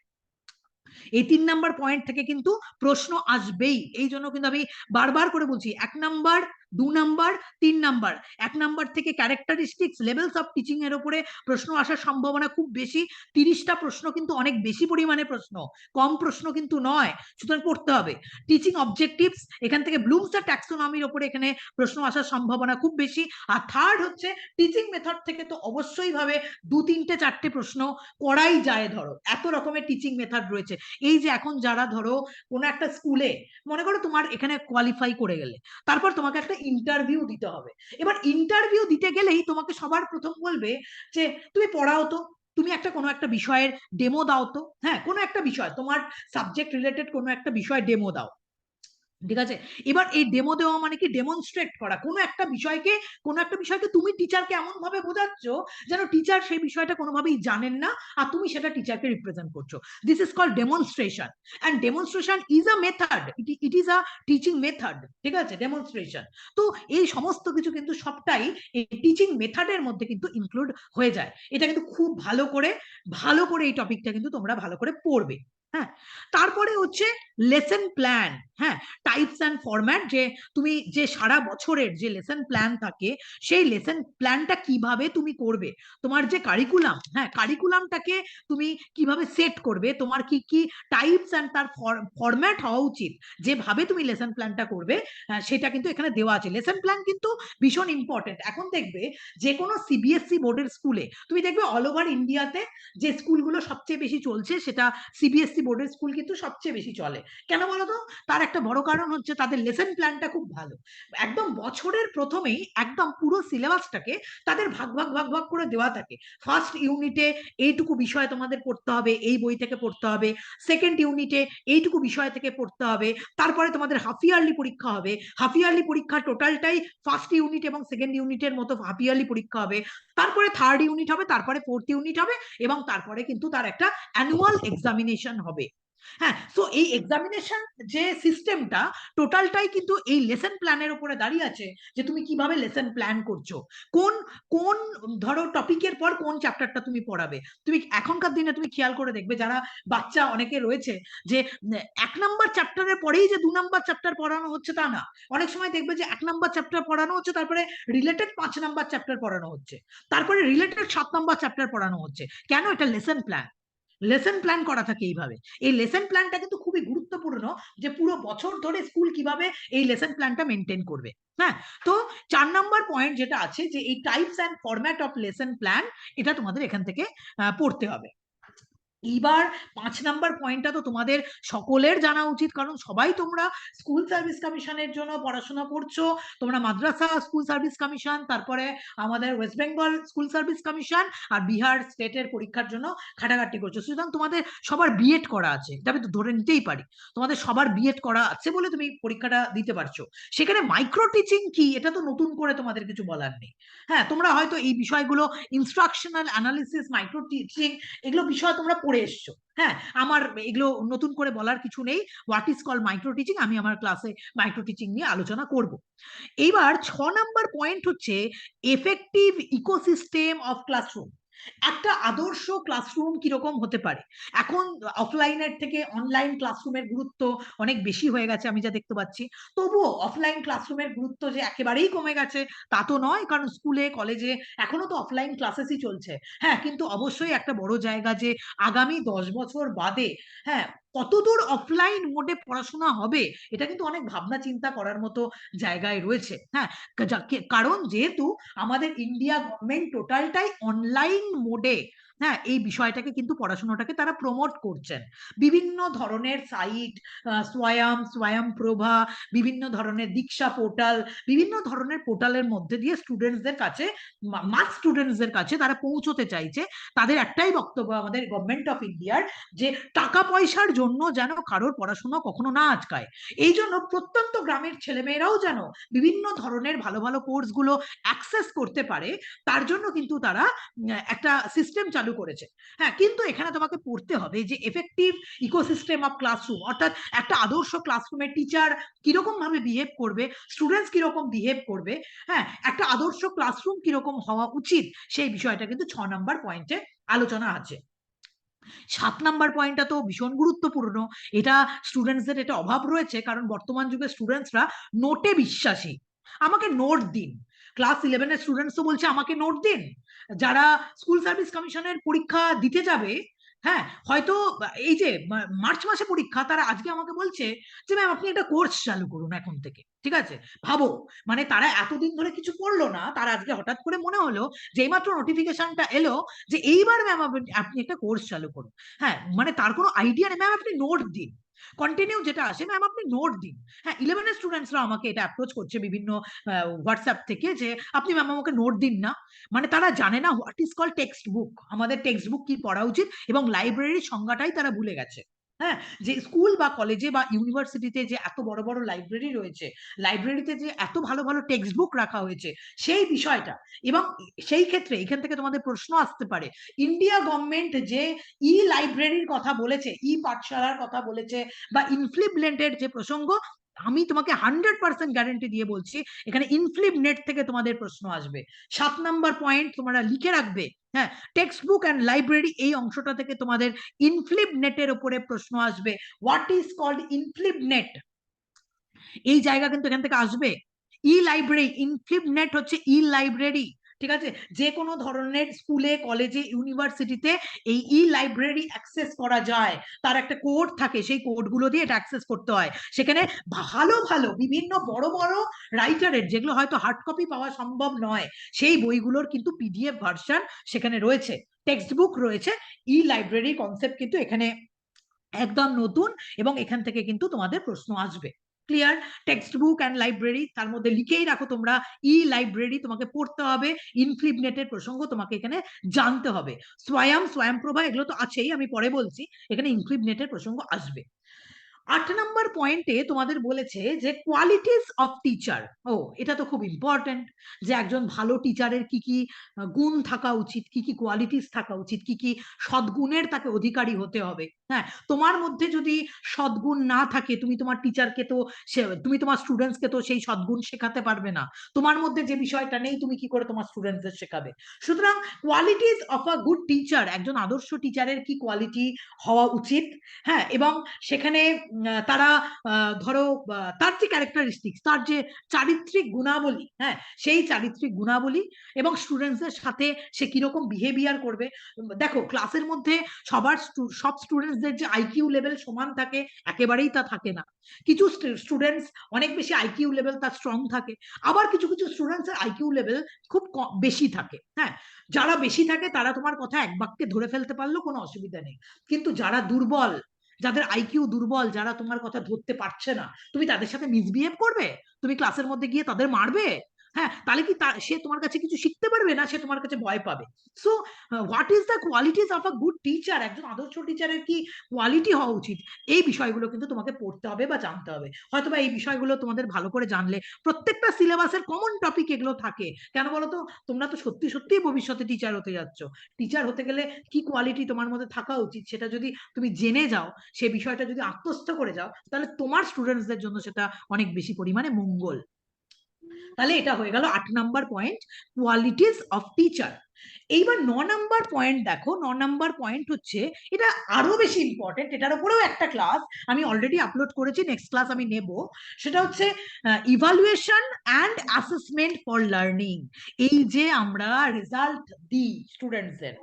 এই 3 নাম্বার পয়েন্ট থেকে কিন্তু প্রশ্ন আসবেই। এই জন্য কিন্তু আমি বারবার করে বলছি 1 নাম্বার, 2 নাম্বার, 3 নাম্বার। 1 নাম্বার থেকে ক্যারেক্টারিস্টিক্স লেভেলস অফ টিচিং এর উপরে প্রশ্ন আসার সম্ভাবনা খুব বেশি। 30টা প্রশ্ন কিন্তু অনেক বেশি পরিমাণে প্রশ্ন, কম প্রশ্ন কিন্তু নয়, সুতরাং পড়তে হবে। টিচিং অবজেক্টিভস, এখান থেকে ব্লুমস ট্যাক্সোনমির উপরে এখানে প্রশ্ন আসার সম্ভাবনা খুব বেশি। আর থার্ড হচ্ছে টিচিং মেথড থেকে তো অবশ্যই ভাবে 2-3-4টে প্রশ্ন করাই যায়। ধরো এত রকমের টিচিং মেথড রয়েছে। এই যে এখন যারা ধরো কোনো একটা স্কুলে, মনে করো তোমার এখানে কোয়ালিফাই করে গেলে, তারপর তোমাকে একটা ইন্টারভিউ দিতে হবে। এবার ইন্টারভিউ দিতে গেলেই তোমাকে সবার প্রথম বলবে যে তুমি পড়াও তো, তুমি একটা কোনো একটা বিষয়ের ডেমো দাও তো। হ্যাঁ, কোনো একটা বিষয়, তোমার সাবজেক্ট রিলেটেড কোনো একটা বিষয় ডেমো দাও, ঠিক আছে? এবার এই ডেমো দেওয়া মানে কি? ডেমনস্ট্রেট করা। কোনো একটা বিষয়কে তুমি টিচারকে এমন ভাবে বোঝাচ্ছ যেন টিচার সেই বিষয়টা কোনোভাবেই জানেন না, আর তুমি সেটা টিচারকে রিপ্রেজেন্ট করছো। This is called demonstration, and demonstration is a method, it is a teaching method, ঠিক আছে? ডেমনস্ট্রেশন। তো এই সমস্ত কিছু কিন্তু সবটাই এই টিচিং মেথডের মধ্যে কিন্তু ইনক্লুড হয়ে যায়। এটা কিন্তু খুব ভালো করে এই টপিকটা কিন্তু তোমরা ভালো করে পড়বে। হ্যাঁ, তারপরে হচ্ছে লেসন প্ল্যান। হ্যাঁ, টাইপস অ্যান্ড ফরম্যাট, যে তুমি যে সারা বছরের যে লেসন প্ল্যান থাকে, সেই লেসন প্ল্যানটা কিভাবে তুমি করবে, তোমার যে কারিকুলাম, হ্যাঁ কারিকুলামটাকে তুমি কিভাবে সেট করবে, তোমার কি কি টাইপস অ্যান্ড তার ফরম্যাট হওয়া উচিত, যেভাবে তুমি লেসন প্ল্যানটা করবে, সেটা কিন্তু এখানে দেওয়া আছে। লেসন প্ল্যান কিন্তু ভীষণ ইম্পর্টেন্ট। এখন দেখবে যে কোনো সিবিএসসি বোর্ডের স্কুলে, তুমি দেখবে অল ওভার ইন্ডিয়াতে যে স্কুলগুলো সবচেয়ে বেশি চলছে, সেটা সিবিএসসি বোর্ডের স্কুল কিন্তু সবচেয়ে বেশি চলে। কেন বলতো? তার একটা বড় কারণ হচ্ছে তাদের লেসন প্ল্যানটা খুব ভালো। একদম বছরের প্রথমেই একদম পুরো সিলেবাসটাকে তাদের ভাগ করে দেওয়া থাকে। ফার্স্ট ইউনিটে এইটুকু বিষয় তোমাদের পড়তে হবে, এই বই থেকে পড়তে হবে। সেকেন্ড ইউনিটে এইটুকু বিষয় থেকে পড়তে হবে। তারপরে তোমাদের হাফ ইয়ারলি পরীক্ষা হবে। হাফ ইয়ারলি পরীক্ষা টোটালটাই ফার্স্ট ইউনিট এবং সেকেন্ড ইউনিটের মতো হাফ ইয়ারলি পরীক্ষা হবে। তারপরে থার্ড ইউনিট হবে, তারপরে ফোর্থ ইউনিট হবে, এবং তারপরে কিন্তু তার একটা অ্যানুয়াল এক্সামিনেশন হবে। হ্যাঁ, সো এই এক্সামিনেশন যে সিস্টেমটা, টোটালটাই কিন্তু এই লেসন প্ল্যানের উপরে দাঁড়িয়ে আছে, যে তুমি কিভাবে লেসন প্ল্যান করছো, কোন কোন ধরো টপিকের পর কোন চ্যাপ্টারটা তুমি পড়াবে। তুমি এখনকার দিনে তুমি খেয়াল করে দেখবে, যারা বাচ্চা অনেকে রয়েছে, যে 1 নাম্বার চ্যাপ্টারের পরেই যে 2 নাম্বার চ্যাপ্টার পড়ানো হচ্ছে তা না। অনেক সময় দেখবে যে 1 নাম্বার চ্যাপ্টার পড়ানো হচ্ছে, তারপরে রিলেটেড 5 নাম্বার চ্যাপ্টার পড়ানো হচ্ছে, তারপরে রিলেটেড 7 নাম্বার চ্যাপ্টার পড়ানো হচ্ছে। কেন? এটা লেসন প্ল্যান। লেসন প্ল্যান করা থাকে এইভাবে। এই লেসন প্ল্যানটা কিন্তু খুবই গুরুত্বপূর্ণ, যে পুরো বছর ধরে স্কুল কিভাবে এই লেসন প্ল্যানটা মেনটেন করবে। হ্যাঁ, তো 4 নাম্বার পয়েন্ট যেটা আছে, যে এই types and format of lesson plan, এটা তোমাদের এখান থেকে পড়তে হবে। এইবার 5 নাম্বার পয়েন্টটা তো তোমাদের সকলের জানা উচিত, কারণ সবাই তোমরা স্কুল সার্ভিস কমিশনের জন্য পড়াশোনা করছো। তোমরা মাদ্রাসা স্কুল সার্ভিস কমিশন, তারপরে আমাদের West Bengal school service commission, আর বিহার স্টেটের পরীক্ষার জন্য খাটাখাটি করছো। সুতরাং তোমাদের সবার বিএড করা আছে, এটা আমি তো ধরে নিতেই পারি। তোমাদের সবার বিএড করা আছে বলে তুমি পরীক্ষাটা দিতে পারছো। সেখানে মাইক্রো টিচিং কি, এটা তো নতুন করে তোমাদের কিছু বলার নেই। হ্যাঁ, তোমরা হয়তো এই বিষয়গুলো, ইনস্ট্রাকশনাল অ্যানালিসিস, মাইক্রো টিচিং, এগুলো বিষয় তোমরা পড়ে এসছো। হ্যাঁ, আমার এগুলো নতুন করে বলার কিছু নেই। What is call micro teaching, আমি আমার ক্লাসে মাইক্রো টিচিং নিয়ে আলোচনা করব। এইবার 6 নাম্বার পয়েন্ট হচ্ছে এফেক্টিভ ইকোসিস্টেম অফ ক্লাসরুম। একটা আদর্শ ক্লাসরুম কিরকম হতে পারে। এখন অফলাইনের থেকে অনলাইন ক্লাসরুমের গুরুত্ব অনেক বেশি হয়ে গেছে, আমি যা দেখতে পাচ্ছি। তবুও অফলাইন ক্লাসরুমের গুরুত্ব যে একেবারেই কমে গেছে তা তো নয়, কারণ স্কুলে কলেজে এখনো তো অফলাইন ক্লাসেসই চলছে। হ্যাঁ, কিন্তু অবশ্যই একটা বড় জায়গা, যে আগামী 10 বছর বাদে, হ্যাঁ, কতদূর অফলাইন মোডে পড়াশোনা হবে, এটা কিন্তু অনেক ভাবনা চিন্তা করার মতো জায়গায় রয়েছে। হ্যাঁ, কারণ যেহেতু আমাদের ইন্ডিয়া গভর্নমেন্ট টোটালটাই অনলাইন মোডে, হ্যাঁ, এই বিষয়টাকে কিন্তু পড়াশোনাটাকে তারা প্রমোট করছেন। বিভিন্ন ধরনের সাইট, স্বয়ং প্রভা, বিভিন্ন ধরনের দীক্ষা পোর্টাল, বিভিন্ন ধরনের পোর্টালের মধ্যে দিয়ে স্টুডেন্টসদের কাছে, মাস স্টুডেন্টসদের কাছে তারা পৌঁছতে চাইছে। তাদের একটাই বক্তব্য আমাদের গভর্নমেন্ট অফ ইন্ডিয়ার, যে টাকা পয়সার জন্য যেন কারোর পড়াশোনা কখনো না আটকায়। এই জন্য প্রত্যন্ত গ্রামের ছেলেমেয়েরাও যেন বিভিন্ন ধরনের ভালো ভালো কোর্সগুলো অ্যাক্সেস করতে পারে, তার জন্য কিন্তু তারা একটা সিস্টেম চালু করেছে। হ্যাঁ, কিন্তু এখানে তোমাকে পড়তে হবে যে এফেক্টিভ ইকোসিস্টেম অফ ক্লাসরুম, অর্থাৎ একটা আদর্শ ক্লাসরুমে টিচার কিরকম ভাবে বিহেভ করবে, স্টুডেন্টস কিরকম বিহেভ করবে, হ্যাঁ, একটা আদর্শ ক্লাসরুম কিরকম হওয়া উচিত, সেই বিষয়টা কিন্তু 6 নাম্বার পয়েন্টে আলোচনা আছে। 7 নাম্বার পয়েন্টটা তো ভীষণ গুরুত্বপূর্ণ। এটা স্টুডেন্টসদের এটা অভাব রয়েছে, কারণ বর্তমান যুগে স্টুডেন্টসরা নোটে বিশ্বাসী। আমাকে নোট দিন। ক্লাস 11 এর স্টুডেন্টস তো বলছে আমাকে নোট দিন। যারা স্কুল সার্ভিস কমিশনের পরীক্ষা দিতে যাবে, হ্যাঁ, হয়তো এই যে মার্চ মাসে পরীক্ষা, তারা আজকে আমাকে বলছে যে ম্যাম আপনি একটা কোর্স চালু করুন এখন থেকে। ঠিক আছে, ভাবো, মানে তারা এতদিন ধরে কিছু করলো না, তারা আজকে হঠাৎ করে মনে হলো যে এইমাত্র নোটিফিকেশনটা এলো যে এইবার ম্যাম আপনি একটা কোর্স চালু করুন। হ্যাঁ, মানে তার কোনো আইডিয়া নেই, ম্যাম আপনি নোট দিন। কন্টিনিউ যেটা আসে, ম্যাম আপনি নোট দিন। হ্যাঁ, 11 স্টুডেন্টসরা আমাকে এটা অ্যাপ্রোচ করছে বিভিন্ন হোয়াটসঅ্যাপ থেকে যে আপনি ম্যাম আমাকে নোট দিন না। মানে তারা জানে না what is call text book, আমাদের টেক্সট বুক কি পড়া উচিত, এবং লাইব্রেরির সংজ্ঞাটাই তারা ভুলে গেছে। হ্যাঁ, যে স্কুল বা কলেজে বা ইউনিভার্সিটিতে যে এত বড় বড় লাইব্রেরি রয়েছে, লাইব্রেরিতে যে এত ভালো ভালো টেক্সট বুক রাখা হয়েছে, সেই বিষয়টা। এবং সেই ক্ষেত্রে এখান থেকে তোমাদের প্রশ্ন আসতে পারে, ইন্ডিয়া গভর্নমেন্ট যে ই লাইব্রেরির কথা বলেছে, ই পাঠশালার কথা বলেছে, বা ইনফ্লিপ নেটের যে প্রসঙ্গ, আমি তোমাকে 100% গ্যারেন্টি দিয়ে বলছি এখানে ইনফ্লিপ নেট থেকে তোমাদের প্রশ্ন আসবে। 7 নাম্বার পয়েন্ট তোমরা লিখে রাখবে। হ্যাঁ, টেক্সট বুক অ্যান্ড লাইব্রেরি এই অংশটা থেকে তোমাদের ইনফ্লিপ নেটের উপরে প্রশ্ন আসবে। হোয়াট ইজ কল্ড ইনফ্লিপ নেট, এই জায়গা কিন্তু এখান থেকে আসবে। ই লাইব্রেরি, ইনফ্লিপ নেট হচ্ছে ই লাইব্রেরি। ঠিক আছে, যে কোনো ধরনের স্কুলে, কলেজে, ইউনিভার্সিটিতে এই ই লাইব্রেরি অ্যাক্সেস করা যায়। তার একটা কোড থাকে, সেই কোডগুলো দিয়ে এটা অ্যাক্সেস করতে হয়। সেখানে ভালো ভালো বিভিন্ন বড় বড় রাইটারের, যেগুলো হয়তো হার্ড কপি পাওয়া সম্ভব নয়, সেই বইগুলোর কিন্তু পিডিএফ ভার্সন সেখানে রয়েছে, টেক্সট বুক রয়েছে। ই লাইব্রেরি কনসেপ্ট কিন্তু এখানে একদম নতুন, এবং এখান থেকে কিন্তু তোমাদের প্রশ্ন আসবে। Clear? Text book and library, তার মধ্যে লিখেই রাখো তোমরা ই লাইব্রেরি তোমাকে পড়তে হবে। ইনফ্লিপ নেটের প্রসঙ্গ তোমাকে এখানে জানতে হবে। স্বয়ংপ্রভা এগুলো তো আছেই, আমি পরে বলছি, এখানে ইনফ্লিপ নেটের প্রসঙ্গ আসবে। 8 নাম্বার পয়েন্টে তোমাদের বলেছে যে কোয়ালিটিস অফ টিচার। ও, এটা তো খুব ইম্পর্টেন্ট, যে একজন ভালো টিচারের কি কি গুণ থাকা উচিত, কি কি কোয়ালিটিস থাকা উচিত, কি কি সদ্গুণের তাকে অধিকারী হতে হবে। হ্যাঁ, তোমার মধ্যে যদি সদ্গুণ না থাকে, তুমি তোমার টিচারকে তো তুমি তোমার স্টুডেন্টসকে তো সেই সদ্গুণ শেখাতে পারবে না। তোমার মধ্যে যে বিষয়টা নেই, তুমি কি করে তোমার স্টুডেন্টসদের শেখাবে? সুতরাং qualities of a good teacher, একজন আদর্শ টিচারের কি কোয়ালিটি হওয়া উচিত। হ্যাঁ, এবং সেখানে তারা ধরো তার যে ক্যারেক্টারিস্টিক্স, তার যে চারিত্রিক গুণাবলী, হ্যাঁ, সেই চারিত্রিক গুণাবলী, এবং স্টুডেন্টসদের সাথে সে কিরকম বিহেভিয়ার করবে। দেখো, ক্লাসের মধ্যে সব স্টুডেন্টসদের যে আইকিউ লেভেল সমান থাকে, একেবারেই তা থাকে না। কিছু স্টুডেন্টস অনেক বেশি আইকিউ লেভেল তার স্ট্রং থাকে, আবার কিছু কিছু স্টুডেন্টস এর আইকিউ লেভেল খুব বেশি থাকে। হ্যাঁ, যারা বেশি থাকে তারা তোমার কথা এক বাক্যে ধরে ফেলতে পারলেও কোনো অসুবিধা নেই, কিন্তু যারা দুর্বল, যাদের আইকিউ দুর্বল, যারা তোমার কথা ধরতে পারছে না, তুমি তাদের সাথে মিসবিহেভ করবে? তুমি ক্লাসের মধ্যে গিয়ে তাদের মারবে? হ্যাঁ, তাহলে কি সে তোমার কাছে কিছু শিখতে পারবে না, সে তোমার কাছে ভয় পাবে? So what is the qualities of a good teacher, একজন আদর্শ টিচারের কি কোয়ালিটি হওয়া উচিত, এই বিষয়গুলো কিন্তু তোমাকে পড়তে হবে বা জানতে হবে। হয়তোবা এই বিষয়গুলো তোমাদের ভালো করে জানলে, প্রত্যেকটা সিলেবাসের কমন টপিক এগুলো থাকে। কেন বলো তো? তোমরা তো সত্যি সত্যি ভবিষ্যতে টিচার হতে যাচ্ছ। টিচার হতে গেলে কি কোয়ালিটি তোমার মধ্যে থাকা উচিত, সেটা যদি তুমি জেনে যাও, সে বিষয়টা যদি আত্মস্থ করে যাও, তাহলে তোমার স্টুডেন্টসদের জন্য সেটা অনেক বেশি পরিমাণে মঙ্গল। তাহলে এটা হয়ে গেল 8 number point, qualities of teacher. এইবার 9 নাম্বার পয়েন্ট দেখো। 9 নাম্বার পয়েন্ট হচ্ছে, এটা আরো বেশি ইম্পর্টেন্ট, এটার উপরেও একটা ক্লাস আমি অলরেডি আপলোড করেছি, নেক্সট ক্লাস আমি নেব। সেটা হচ্ছে evaluation and assessment for learning. এই যে আমরা রেজাল্ট দিই স্টুডেন্টসদের,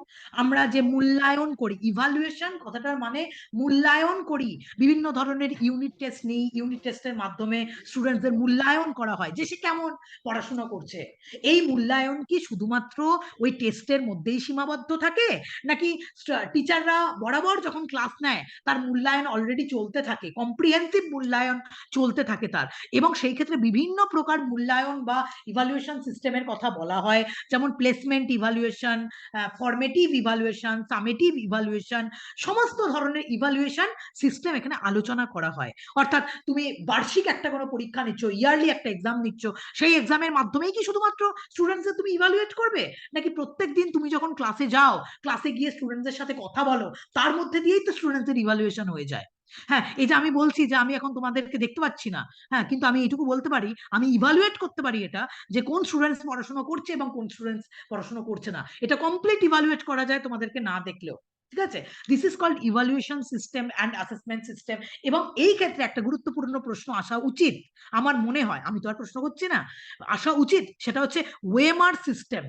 আমরা যে মূল্যায়ন করি, ইভালুয়েশন কথাটার মানে মূল্যায়ন করি। বিভিন্ন ধরনের ইউনিট টেস্ট নিই, ইউনিট টেস্টের মাধ্যমে স্টুডেন্টসদের মূল্যায়ন করা হয় যে সে কেমন পড়াশোনা করছে। এই মূল্যায়ন কি শুধুমাত্র ওই টেস্টের মধ্যেই সীমাবদ্ধ থাকে, নাকি টিচাররা বরাবর যখন ক্লাস নেয় তার মূল্যায়ন অলরেডি চলতে থাকে, কম্প্রিহেন্সিভ মূল্যায়ন চলতে থাকে তার? এবং সেই ক্ষেত্রে বিভিন্ন প্রকার মূল্যায়ন বা ইভালুয়েশন সিস্টেমের কথা বলা হয়, যেমন placement evaluation, formative evaluation, summative evaluation, সমস্ত ধরনের ইভালুয়েশন সিস্টেম এখানে আলোচনা করা হয়। অর্থাৎ তুমি বার্ষিক একটা কোনো পরীক্ষা নিচ্ছ, ইয়ারলি একটা এক্সাম নিচ্ছ, সেই এক্সামের মাধ্যমেই কি শুধুমাত্র স্টুডেন্টসদের তুমি ইভালুয়েট করবে, নাকি প্রত্যেক দিন তুমি যখন ক্লাসে যাও, ক্লাসে গিয়ে স্টুডেন্টদের সাথে কথা বলো, তার মধ্যে দিয়েই তো স্টুডেন্টদের ইভালুয়েশন হয়ে যায়? হ্যাঁ, এই যে আমি বলছি যে আমি এখন তোমাদেরকে দেখতে পাচ্ছি না, হ্যাঁ, কিন্তু আমি এইটুকু বলতে পারি, আমি ইভালুয়েট করতে পারি এটা, যে কোন স্টুডেন্টস পড়াশোনা করছে এবং কোন স্টুডেন্টস পড়াশোনা করছে না। এটা কমপ্লিট ইভালুয়েট করা যায় তোমাদেরকে না দেখলেও। ঠিক আছে? This is called evaluation system and assessment system. এবং এই ক্ষেত্রে একটা গুরুত্বপূর্ণ প্রশ্ন আসা উচিত আমার মনে হয়, আমি তো আর প্রশ্ন করছি না, আসা উচিত, সেটা হচ্ছে ওয়েমার সিস্টেম।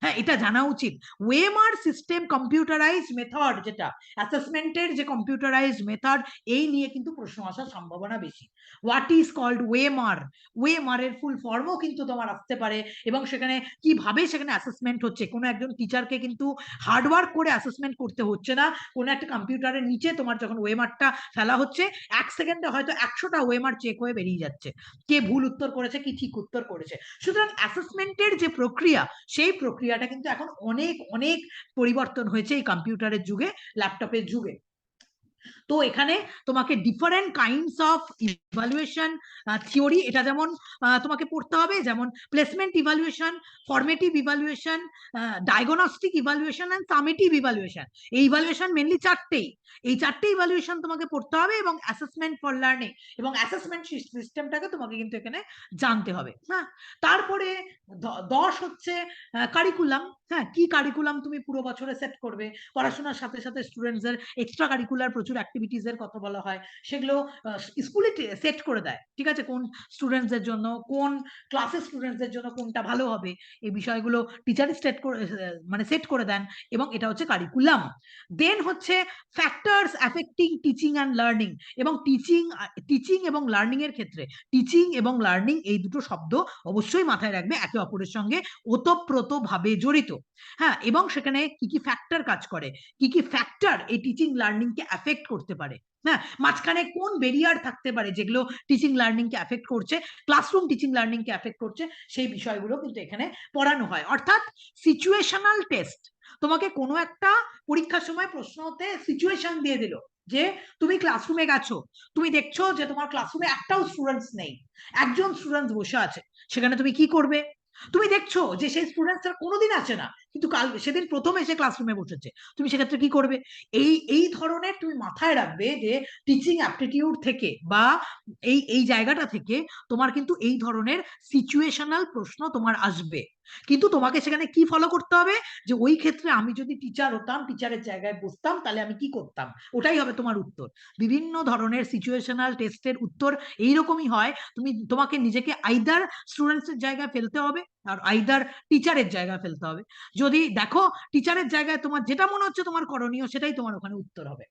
হ্যাঁ, এটা জানা উচিত। ওয়েমার সিস্টেম কম্পিউটারাইজড মেথড, যেটা অ্যাসেসমেন্টের যে কম্পিউটারাইজড মেথড, এই নিয়ে কিন্তু প্রশ্ন আসার সম্ভাবনা বেশি। হোয়াট ইজ কল্ড ওয়েমার? ওয়েমারের ফুল ফর্মও কিন্তু তোমার আসতে পারে, এবং সেখানে কিভাবে সেখানে অ্যাসেসমেন্ট হচ্ছে, কোনো একজন টিচারকে কিন্তু হার্ডওয়ার্ক করে অ্যাসেসমেন্ট করতে হচ্ছে না। কোনো একটা কম্পিউটারের নিচে তোমার যখন ওয়েমারটা ফেলা হচ্ছে, 1 সেকেন্ডে হয়তো 100টা ওয়েমার চেক হয়ে বেরিয়ে যাচ্ছে, কে ভুল উত্তর করেছে কি ঠিক উত্তর করেছে। সুতরাং অ্যাসেসমেন্টের যে প্রক্রিয়া, সেই প্রক্রিয়াটা কিন্তু এখন অনেক অনেক পরিবর্তন হয়েছে এই কম্পিউটারের যুগে, ল্যাপটপের যুগে। তো এখানে তোমাকে different kinds of evaluation theory, এটা যেমন তোমাকে পড়তে হবে, যেমন placement evaluation, formative evaluation, diagnostic evaluation and summative evaluation. এই ইভালুয়েশন মেনলি চারটেই, এই চারটে ইভালুয়েশন তোমাকে পড়তে হবে, এবং অ্যাসেসমেন্ট ফর লার্নিং এবং অ্যাসেসমেন্ট সিস্টেমটাকে তোমাকে কিন্তু এখানে জানতে হবে। হ্যাঁ, তারপরে 10 হচ্ছে কারিকুলাম। হ্যাঁ, কি কারিকুলাম তুমি পুরো বছরে সেট করবে, পড়াশোনার সাথে সাথে স্টুডেন্টসদের এক্সট্রা কারিকুলার প্রচুর অ্যাক্টিভিটিস এর কথা বলা হয়, সেগুলো স্কুলে সেট করে দেয়। ঠিক আছে, কোন স্টুডেন্টসদের জন্য, কোন ক্লাসের স্টুডেন্টসদের জন্য কোনটা ভালো হবে, এই বিষয়গুলো টিচারই সেট করে, মানে সেট করে দেন, এবং এটা হচ্ছে কারিকুলাম। দেন হচ্ছে factors affecting teaching and learning. এবং টিচিং এবং লার্নিং এর ক্ষেত্রে, টিচিং এবং লার্নিং এই দুটো শব্দ অবশ্যই মাথায় রাখবে, একে অপরের সঙ্গে ওতপ্রোত ভাবে জড়িত। হ্যাঁ, এবং সেখানে কি কি ফ্যাক্টর কাজ করে, কি কি ফ্যাক্টর এই টিচিং লার্নিং কে এফেক্ট করতে পারে। হ্যাঁ, মাঝখানে কোন বেরিয়ার থাকতে পারে যেগুলো টিচিং লার্নিং কে এফেক্ট করছে, ক্লাসরুম টিচিং লার্নিং কে এফেক্ট করছে, সেই বিষয়গুলো কিন্তু এখানে পড়ানো হয়। অর্থাৎ সিচুয়েশনাল টেস্ট। তোমাকে কোনো একটা পরীক্ষার সময় প্রশ্ন হতে সিচুয়েশন দিয়ে দিল, যে তুমি ক্লাসরুমে গেছো, তুমি দেখছো যে তোমার ক্লাসরুমে একটাও স্টুডেন্টস নেই, একজন স্টুডেন্টস বসে আছে, সেখানে তুমি কি করবে? তুমি দেখছো যে সেই স্টুডেন্টসরা কোনোদিন আসে না, কিন্তু কাল সেদিন প্রথম এসে ক্লাসরুমে বসেছে, তুমি সেক্ষেত্রে কি করবে? এই ধরনের তুমি মাথায় রাখবে যে টিচিং অ্যাপটিটিউড থেকে বা এই জায়গাটা থেকে তোমার কিন্তু এই ধরনের সিচুয়েশনাল প্রশ্ন তোমার আসবে। কিন্তু তোমাকে সেখানে কি ফলো করতে হবে, যে ওই ক্ষেত্রে আমি যদি টিচার হতাম, টিচারের জায়গায় বসতাম, তাহলে আমি কি করতাম, ওটাই হবে তোমার উত্তর। বিভিন্ন ধরনের সিচুয়েশনাল টেস্টের উত্তর এইরকমই হয়। তোমাকে নিজেকে আইদার স্টুডেন্টসের জায়গায় ফেলতে হবে, আর আইদার টিচারের জায়গায় ফেলতে হবে। যদি দেখো টিচারের জায়গায় তোমার যেটা মনে হচ্ছে তোমার করণীয়, সেটাই তোমার ওখানে উত্তর হবে।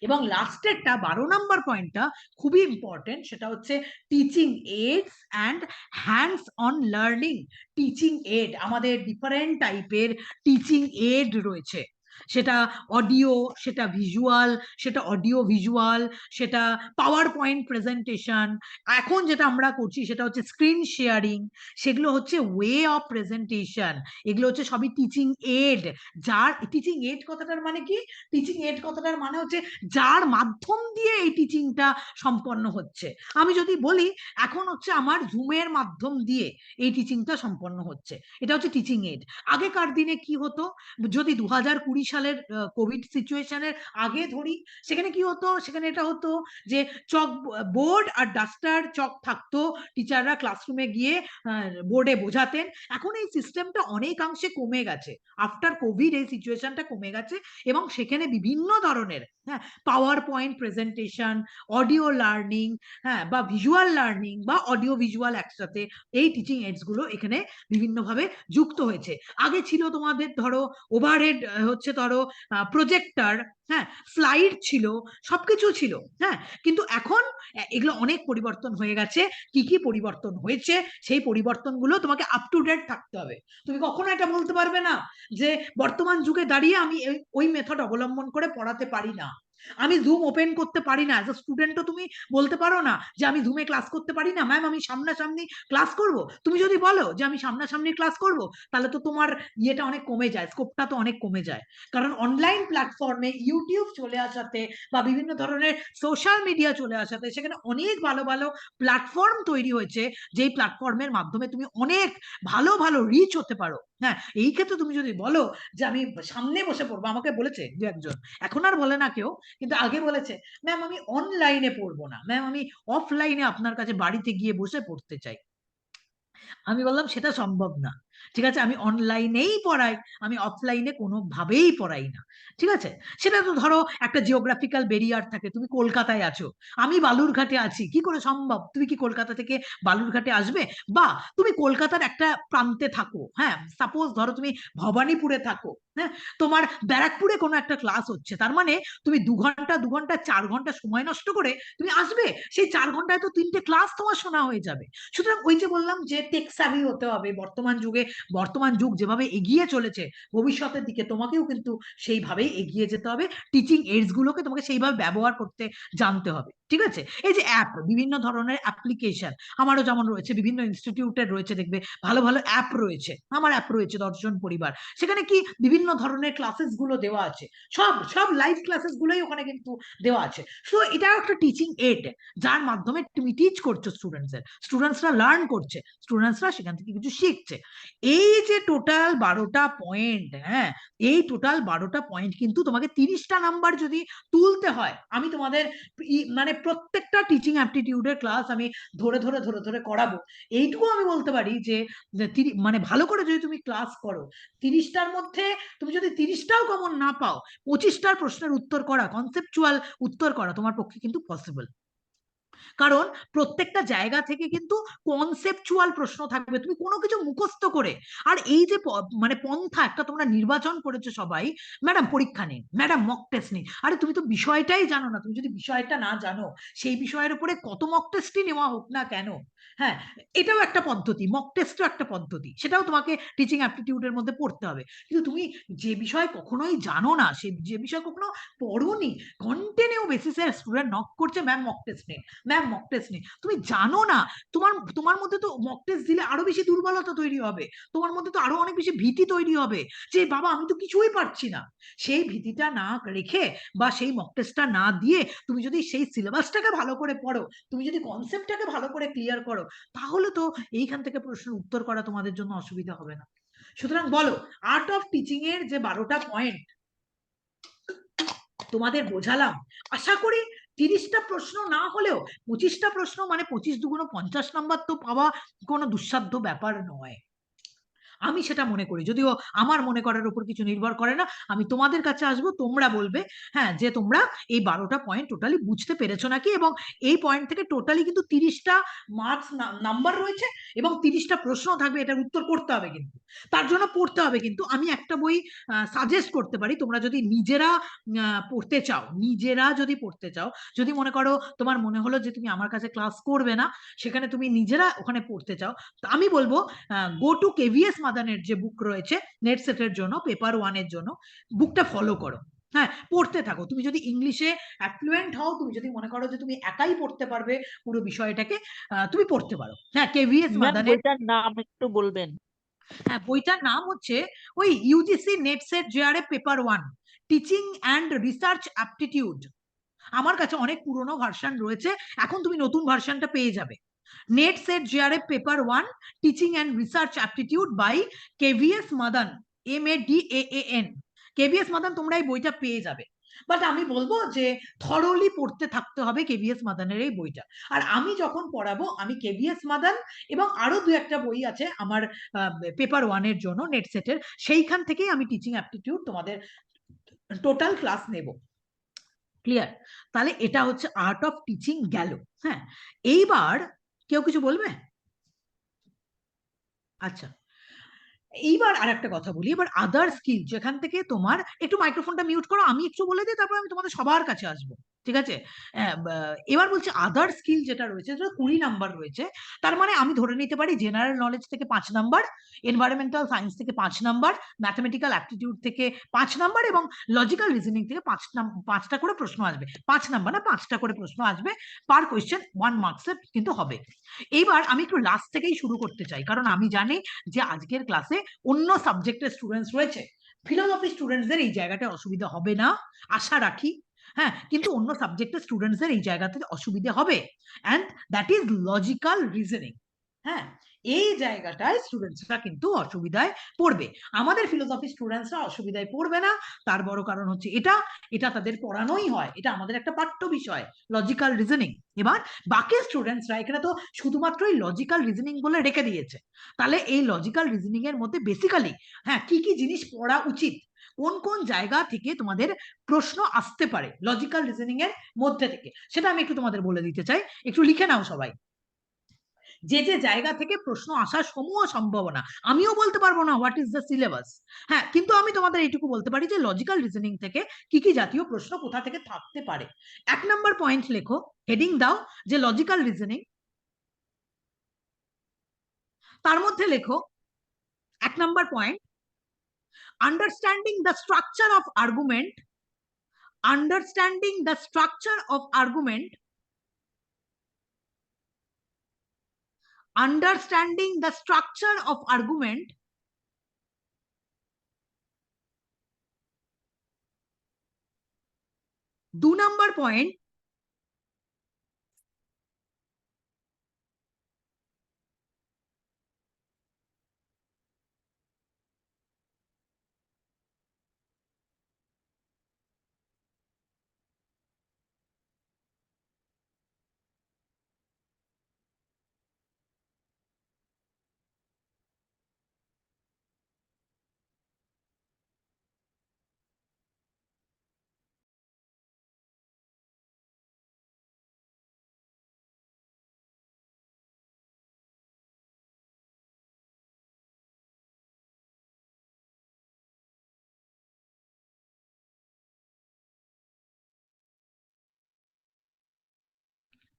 এবং লাস্টেরটা 12 নম্বর পয়েন্টটা খুবই ইম্পর্টেন্ট, সেটা হচ্ছে teaching AIDS and hands on learning. Teaching aid, আমাদের ডিফারেন্ট টাইপের টিচিং এইড রয়েছে, সেটা অডিও, সেটা ভিজুয়াল, সেটা অডিও ভিজুয়াল, সেটা পাওয়ার পয়েন্ট প্রেজেন্টেশন, এখন যেটা আমরা করছি সেটা হচ্ছে স্ক্রিন শেয়ারিং, সেগুলো হচ্ছে ওয়ে অফ প্রেজেন্টেশন, এগুলো হচ্ছে সবই টিচিং এইড। যার টিচিং এইড কথাটার মানে কি? টিচিং এইড কথাটার মানে হচ্ছে যার মাধ্যম দিয়ে এই টিচিংটা সম্পন্ন হচ্ছে। আমি যদি বলি এখন হচ্ছে আমার জুমের মাধ্যম দিয়ে এই টিচিংটা সম্পন্ন হচ্ছে, এটা হচ্ছে টিচিং এইড। আগেকার দিনে কি হতো, যদি 2020 সালের কোভিড সিচুয়েশনের আগে ধরি, সেখানে কি হতো, সেখানে এটা হতো যে চক, বোর্ড আর ডাস্টার, চক থাকতো, টিচাররা ক্লাসরুমে গিয়ে বোর্ডে বোঝাতেন। এখন এই সিস্টেমটা অনেকাংশে কমে গেছে, আফটার কোভিড এই সিচুয়েশনটা কমে গেছে, এবং সেখানে বিভিন্ন ধরনের, হ্যাঁ, power point presentation, audio learning, হ্যাঁ, বা ভিজুয়াল লার্নিং বা অডিও ভিজুয়াল একসাথে, এই টিচিং এইডস গুলো এখানে বিভিন্নভাবে যুক্ত হয়েছে। আগে ছিল তোমাদের ধরো ওভারহেড, হচ্ছে ধরো প্রজেক্টর, হ্যাঁ, স্লাইড ছিল, সবকিছু ছিল। হ্যাঁ, কিন্তু এখন এগুলো অনেক পরিবর্তন হয়ে গেছে। কি কি পরিবর্তন হয়েছে, সেই পরিবর্তনগুলো তোমাকে আপ টু ডেট থাকতে হবে। তুমি কখনো এটা বলতে পারবে না যে বর্তমান যুগে দাঁড়িয়ে আমি ওই মেথড অবলম্বন করে পড়াতে পারি না, আমি জুম ওপেন করতে পারি না। অ্যাজ এ স্টুডেন্টও তুমি বলতে পারো না যে আমি জুমে ক্লাস করতে পারি না, ম্যাম আমি সামনাসামনি ক্লাস করব। তুমি যদি বলো যে আমি সামনাসামনি ক্লাস করব, তাহলে তো তোমার ইয়েটা অনেক কমে যায়, স্কোপটা তো অনেক কমে যায়। কারণ অনলাইন প্ল্যাটফর্মে ইউটিউব চলে আসাতে বা বিভিন্ন ধরনের সোশ্যাল মিডিয়া চলে আসাতে সেখানে অনেক ভালো ভালো প্ল্যাটফর্ম তৈরি হয়েছে, যেই প্ল্যাটফর্মের মাধ্যমে তুমি অনেক ভালো ভালো রিচ হতে পারো। হ্যাঁ, এই ক্ষেত্রে তুমি যদি বলো যে আমি সামনে বসে পড়বো, আমাকে বলেছে দু একজন, এখন আর বলে না কেউ, কিন্তু আগে বলেছে ম্যাম আমি অনলাইনে পড়বো না, ম্যাম আমি অফলাইনে আপনার কাছে বাড়িতে গিয়ে বসে পড়তে চাই। আমি বললাম সেটা সম্ভব না। ঠিক আছে, আমি অনলাইনেই পড়াই, আমি অফলাইনে কোনোভাবেই পড়াই না। ঠিক আছে, সেটা তো ধরো একটা জিওগ্রাফিক্যাল বেরিয়ার থাকে, তুমি কলকাতায় আছো, আমি বালুরঘাটে আছি, কি করে সম্ভব তুমি কি কলকাতা থেকে বালুরঘাটে আসবে? বা তুমি কলকাতার একটা প্রান্তে থাকো, হ্যাঁ, সাপোজ ধরো তুমি ভবানীপুরে থাকো, হ্যাঁ, তোমার ব্যারাকপুরে কোনো একটা ক্লাস হচ্ছে, তার মানে তুমি 2 ঘন্টা 4 ঘন্টা সময় নষ্ট করে তুমি আসবে, সেই 4 ঘন্টায় তো 3টে ক্লাস তোমার শোনা হয়ে যাবে। সুতরাং ওই যে বললাম যে টেক স্যাভি হতে হবে, বর্তমান যুগ যেভাবে এগিয়ে চলেছে, ভবিষ্যতের দিকে তোমাকেও কিন্তু সেইভাবেই এগিয়ে যেতে হবে, টিচিং এইডস গুলোকে তোমাকে সেইভাবে ব্যবহার করতে জানতে হবে। ঠিক আছে, এই যে অ্যাপ, বিভিন্ন ধরনের অ্যাপ্লিকেশন আমারও যেমন রয়েছে, বিভিন্ন ইনস্টিটিউটের রয়েছে, দেখবে ভালো ভালো অ্যাপ রয়েছে, আমার অ্যাপ রয়েছে দর্শন পরিবার, সেখানে কি বিভিন্ন ধরনের ক্লাসেস গুলো দেওয়া আছে, সব সব লাইভ ক্লাসেস গুলোই ওখানে কিন্তু দেওয়া আছে। তো এটাও একটা টিচিং এড, যার মাধ্যমে তুমি টিচ করছো স্টুডেন্টসরা লার্ন করছে, স্টুডেন্টসরা সেখান থেকে কিছু শিখছে। এই যে টোটাল 12টা পয়েন্ট, হ্যাঁ, এই টোটাল 12টা পয়েন্ট কিন্তু তোমাকে 30টা নাম্বার যদি তুলতে হয়, আমি তোমাদের মানে প্রত্যেকটা টিচিং অ্যাপটিটিউডের ক্লাস আমি ধরে ধরে ধরে ধরে করাবো। এইটুকু আমি বলতে পারি যে মানে ভালো করে যদি তুমি ক্লাস করো, 30টার মধ্যে তুমি যদি 30টাও কমন না পাও, 25টার প্রশ্নের উত্তর করা, কনসেপচুয়াল উত্তর করা তোমার পক্ষে কিন্তু পসিবল। কারণ প্রত্যেকটা জায়গা থেকে কিন্তু কনসেপচুয়াল প্রশ্ন থাকবে, তুমি কোনো কিছু মুখস্থ করে। আর এই যে মানে পন্থা একটা তোমরা নির্বাচন করেছো সবাই, ম্যাডাম পরীক্ষা নিন, ম্যাডাম মক টেস্ট নিন, আরে তুমি তো বিষয়টাই জানো না, তুমি যদি বিষয়টা না জানো, সেই বিষয়ের উপরে কত মক টেস্টই নেওয়া হোক না কেন, হ্যাঁ, এটাও একটা পদ্ধতি, মক টেস্টও একটা পদ্ধতি, সেটাও তোমাকে টিচিং অ্যাপটিটিউডের মধ্যে পড়তে হবে। কিন্তু তুমি যে বিষয় কখনোই জানো না, সে যে বিষয় কখনো পড়োনি, কন্টিনিউ বেসিসে স্টুডেন্ট নক করছে, ম্যাম মক টেস্ট নেই, ম্যাম মক টেস্ট নেই, তুমি জানো না, তোমার তোমার মধ্যে তো মক টেস্ট দিলে আরো বেশি দুর্বলতা তৈরি হবে, তোমার মধ্যে তো আরো অনেক বেশি ভীতি তৈরি হবে, যে বাবা আমি তো কিছুই পারছি না। সেই ভীতিটা না রেখে বা সেই মক টেস্টটা না দিয়ে তুমি যদি সেই সিলেবাসটাকে ভালো করে পড়ো, তুমি যদি কনসেপ্টটাকে ভালো করে ক্লিয়ার করো, তাহলে তো এইখান থেকে প্রশ্নের উত্তর করা তোমাদের জন্য অসুবিধা হবে না। সুতরাং বলো, আর্ট অফ টিচিং এর যে 12টা পয়েন্ট তোমাদের বোঝালাম, আশা করি 30টা প্রশ্ন না হলেও 25টা প্রশ্ন, মানে 25 দুগুণ 50 নাম্বার তো পাওয়া কোনো দুঃসাধ্য ব্যাপার নয়। আমি সেটা মনে করি, যদিও আমার মনে করার উপর কিছু নির্ভর করে না। আমি তোমাদের কাছে আসবো, তোমরা বলবে হ্যাঁ যে তোমরা এই 12টা পয়েন্ট টোটালি বুঝতে পেরেছো নাকি, এবং এই পয়েন্ট থেকে টোটালি কিন্তু 30টা মার্কস নাম্বার রয়েছে, এবং 30টা প্রশ্ন থাকবে, এটার উত্তর করতে হবে, কিন্তু তার জন্য পড়তে হবে। কিন্তু আমি একটা বই সাজেস্ট করতে পারি, তোমরা যদি নিজেরা পড়তে চাও, নিজেরা যদি পড়তে চাও, যদি মনে করো তোমার মনে হলো যে তুমি আমার কাছে ক্লাস করবে না, সেখানে তুমি নিজেরা ওখানে পড়তে চাও, তো আমি বলবো গো টু কেভিএস মাদানের যে বুক রয়েছে নেট সেটের জন্য, পেপার 1-এর জন্য, বুকটা ফলো করো, হ্যাঁ, পড়তে থাকো। তুমি যদি ইংলিশে অ্যাফ্লুয়েন্ট হও, তুমি যদি মনে করো যে তুমি একাই পড়তে পারবে পুরো বিষয়টাকে, তুমি পড়তে পারো, হ্যাঁ, কেভিএস ম্যাম মাদানের। বইটার নাম একটু বলবেন? হ্যাঁ, বইটার নাম হচ্ছে ওই UGC net SET JRF paper 1, teaching and research aptitude. আমার কাছে অনেক পুরনো ভার্সন রয়েছে, এখন তুমি নতুন ভার্সনটা পেয়ে যাবে। NET SET JRF paper 1, teaching and research aptitude by KVS Madaan, MADAAN, KVS Madaan, তোমরা এই বইটা পেয়ে যাবে। বাট আমি বলবো যে থরলি পড়তে থাকতে হবে কেভিএস মাদানের এই বইটা। আর আমি যখন পড়াবো, আমি কেভিএস মাদান এবং আরো 2-1টা বই আছে আমার পেপার 1-এর জন্য নেট সেটের, সেইখান থেকেই আমি টিচিং অ্যাপটিটিউড তোমাদের টোটাল ক্লাস নেব। ক্লিয়ার? তাহলে এটা হচ্ছে আর্ট অফ টিচিং গেল। হ্যাঁ, এইবার কেউ কিছু বলবে? আচ্ছা, এইবার আর একটা কথা বলি, এবার আদার স্কিল, যেখান থেকে তোমার, একটু মাইক্রোফোনটা মিউট করো, আমি একটু বলে দিই, তারপর আমি তোমাদের সবার কাছে আসবো, ঠিক আছে? এবার বলছি আদার স্কিল যেটা রয়েছে, সেটা 20 নাম্বার রয়েছে। তার মানে আমি ধরে নিতে পারি জেনারেল নলেজ থেকে 5 নাম্বার, এনভায়রনমেন্টাল সায়েন্স থেকে 5 নাম্বার, ম্যাথমেটিক্যাল অ্যাপটিটিউড থেকে 5 নাম্বার, এবং লজিক্যাল রিজনিং থেকে 5টা করে প্রশ্ন আসবে, 5 নাম্বার না 5টা করে প্রশ্ন আসবে, পার কোয়েশ্চেন 1 মার্কসের কিন্তু হবে। এইবার আমি একটু লাস্ট থেকেই শুরু করতে চাই, কারণ আমি জানি যে আজকের ক্লাসে অন্য সাবজেক্টের স্টুডেন্টস রয়েছে, ফিলোসফি স্টুডেন্টসদের এই জায়গাটা অসুবিধা হবে না আশা রাখি, হ্যাঁ, কিন্তু অন্য সাবজেক্টের স্টুডেন্টসদের এই জায়গাতে অসুবিধা হবে, and that is logical reasoning. হ্যাঁ, এই জায়গাটায় স্টুডেন্টসরা কিন্তু অসুবিধায় পড়বে। আমাদের ফিলোসফি স্টুডেন্টসরা অসুবিধায় পড়বে না, তার বড় কারণ হচ্ছে এটা এটা তাদের পড়ানোই হয়, এটা আমাদের একটা পাঠ্য বিষয় লজিক্যাল রিজনিং। এবার বাকি স্টুডেন্টসরা এখানে তো শুধুমাত্রই লজিক্যাল রিজনিং বলে রেখে দিয়েছে, তাহলে এই লজিক্যাল রিজনিং এর মধ্যে বেসিক্যালি হ্যাঁ কি কি জিনিস পড়া উচিত, কোন কোন জায়গা থেকে তোমাদের প্রশ্ন আসতে পারে লজিক্যাল রিজনিং এর মধ্যে থেকে, সেটা আমি একটু তোমাদের বলে দিতে চাই, একটু লিখে নাও সবাই। যে যে জায়গা থেকে প্রশ্ন আসার সমূহ সম্ভাবনা, আমিও বলতে পারবো না হোয়াট ইজ দ্য সিলেবাস, হ্যাঁ কিন্তু আমি তোমাদের এইটুকু বলতে পারি যে লজিক্যাল রিজনিং থেকে কি কি জাতীয় প্রশ্ন কোথা থেকে থাকতে পারে। 1 নম্বর পয়েন্ট লেখো, হেডিং দাও যে লজিক্যাল রিজনিং, তার মধ্যে লেখো 1 নম্বর point, understanding the structure of argument, understanding the structure of argument, understanding the structure of argument, 2 নম্বর পয়েন্ট,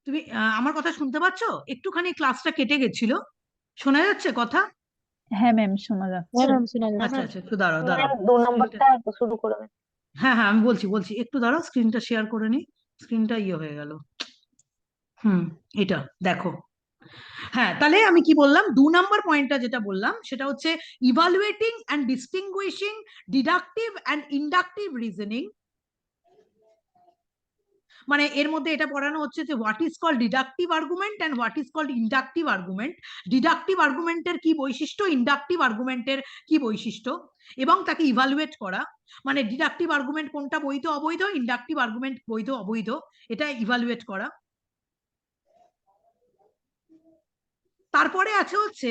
তুমি আমার কথা শুনতে পাচ্ছ? একটুখানি ক্লাসটা কেটে গেছিল, শোনা যাচ্ছে কথা? হ্যাঁ ম্যাম, শোনা যাচ্ছে। হ্যাঁ ম্যাম, শোনা আচ্ছা যাচ্ছে। আচ্ছা, একটু দাঁড়াও দাঁড়াও, ম্যাম 2 নম্বরটা শুরু করবেন। হ্যাঁ হ্যাঁ আমি বলছি বলছি, একটু দাঁড়াও, স্ক্রিনটা শেয়ার করে নি, স্ক্রিনটা ইয়ে হয়ে গেল। এটা দেখো, হ্যাঁ তাহলে আমি কি বললাম, 2 নম্বর পয়েন্টটা যেটা বললাম সেটা হচ্ছে evaluating and distinguishing deductive and inductive reasoning. মানে এর মধ্যে এটা পড়ানো হচ্ছে যে what is called deductive argument and what is called inductive argument, deductive আর্গুমেন্টের কি বৈশিষ্ট্য, ইন্ডাকটিভ আর্গুমেন্টের কি বৈশিষ্ট্য, এবং তাকে ইভালুয়েট করা, মানে ডিডাকটিভ আর্গুমেন্ট কোনটা বৈধ অবৈধ, ইন্ডাকটিভ আর্গুমেন্ট বৈধ অবৈধ, এটা ইভালুয়েট করা। তারপরে আছে হচ্ছে